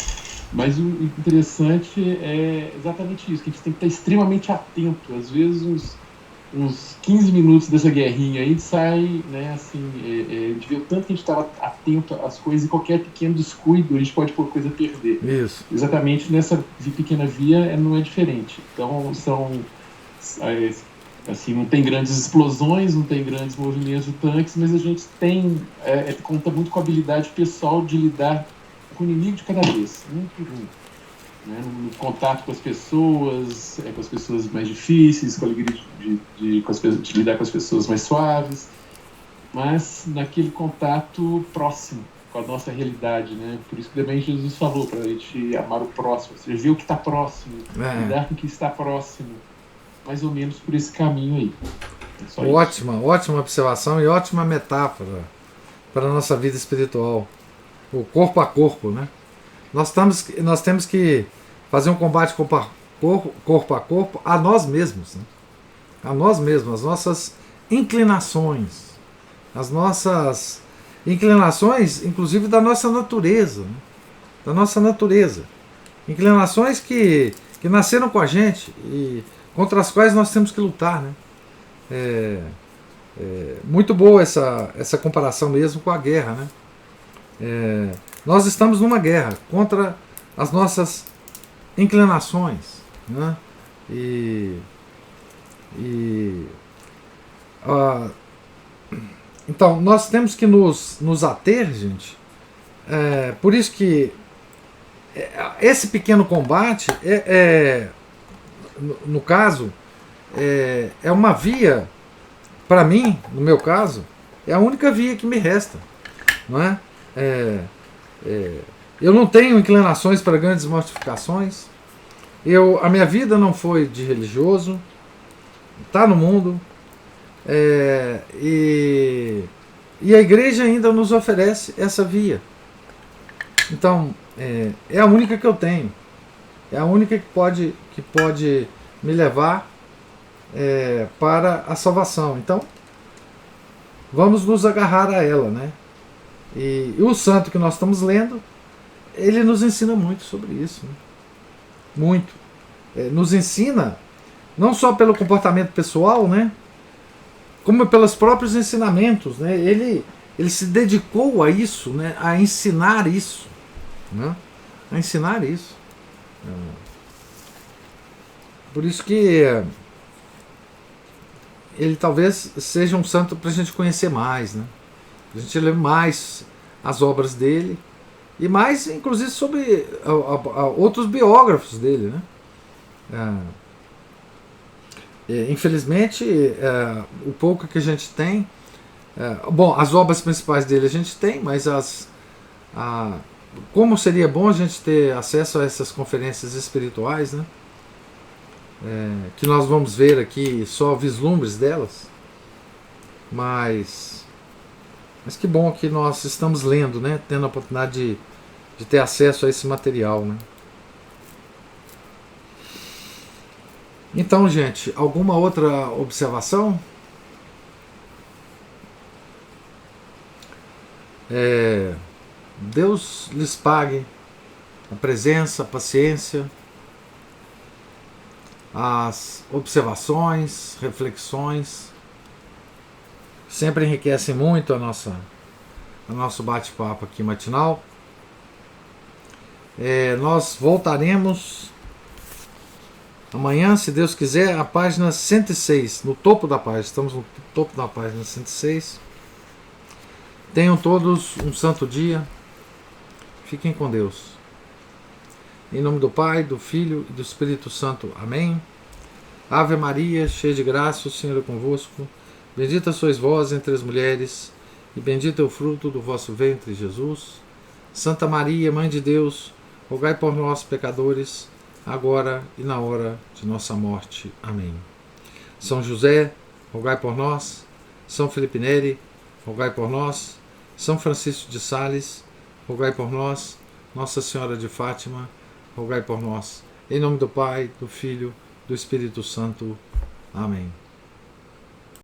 mas o interessante é exatamente isso, que a gente tem que estar extremamente atento. Às vezes uns 15 minutos dessa guerrinha aí sai, né, assim, de ver o tanto que a gente estava atento às coisas, e qualquer pequeno descuido a gente pode pôr coisa a perder. Isso. Exatamente nessa pequena via não é diferente. Então assim, não tem grandes explosões, não tem grandes movimentos de tanques, mas a gente tem conta muito com a habilidade pessoal de lidar com o inimigo de cada vez, um por um, né? No contato com as pessoas mais difíceis, com a alegria de lidar com as pessoas mais suaves, mas naquele contato próximo com a nossa realidade, né? Por isso que também Jesus falou para a gente amar o próximo, ou seja, ver o que está próximo, lidar com o que está próximo, mais ou menos por esse caminho aí. Ótima observação e ótima metáfora para a nossa vida espiritual. O corpo a corpo, né? Nós temos que fazer um combate corpo a corpo a nós mesmos, né? A nós mesmos, as nossas inclinações, inclusive da nossa natureza, né? Da nossa natureza. Inclinações que nasceram com a gente e contra as quais nós temos que lutar, né? Muito boa essa comparação mesmo com a guerra, né? Nós estamos numa guerra contra as nossas inclinações, né? Então nós temos que nos ater, gente. Por isso que esse pequeno combate no caso, é uma via, para mim, no meu caso, é a única via que me resta, não é? Eu não tenho inclinações para grandes mortificações, a minha vida não foi de religioso, está no mundo, e a igreja ainda nos oferece essa via. Então, é a única que eu tenho. É a única que pode me levar para a salvação. Então, vamos nos agarrar a ela, né? E o santo que nós estamos lendo, ele nos ensina muito sobre isso, né? Muito. Nos ensina, não só pelo comportamento pessoal, né? Como pelos próprios ensinamentos, né? Ele se dedicou a isso, né? A ensinar isso, né? A ensinar isso. Por isso que ele talvez seja um santo para a gente conhecer mais, né? A gente ler mais as obras dele e mais, inclusive, sobre outros biógrafos dele, né? Infelizmente, o pouco que a gente tem, bom, as obras principais dele a gente tem, mas como seria bom a gente ter acesso a essas conferências espirituais, né? Que nós vamos ver aqui só vislumbres delas, mas que bom que nós estamos lendo, né? Tendo a oportunidade de ter acesso a esse material, né? Então, gente, alguma outra observação? Deus lhes pague a presença, a paciência, as observações, reflexões, sempre enriquecem muito o nosso bate-papo aqui matinal. Nós voltaremos amanhã, se Deus quiser, a página 106, no topo da página, estamos no topo da página 106. Tenham todos um santo dia, fiquem com Deus. Em nome do Pai, do Filho e do Espírito Santo. Amém. Ave Maria, cheia de graça, o Senhor é convosco. Bendita sois vós entre as mulheres, e bendito é o fruto do vosso ventre, Jesus. Santa Maria, Mãe de Deus, rogai por nós, pecadores, agora e na hora de nossa morte. Amém. São José, rogai por nós. São Felipe Neri, rogai por nós. São Francisco de Sales, rogai por nós. Nossa Senhora de Fátima, rogai por nós. Em nome do Pai, do Filho, do Espírito Santo. Amém.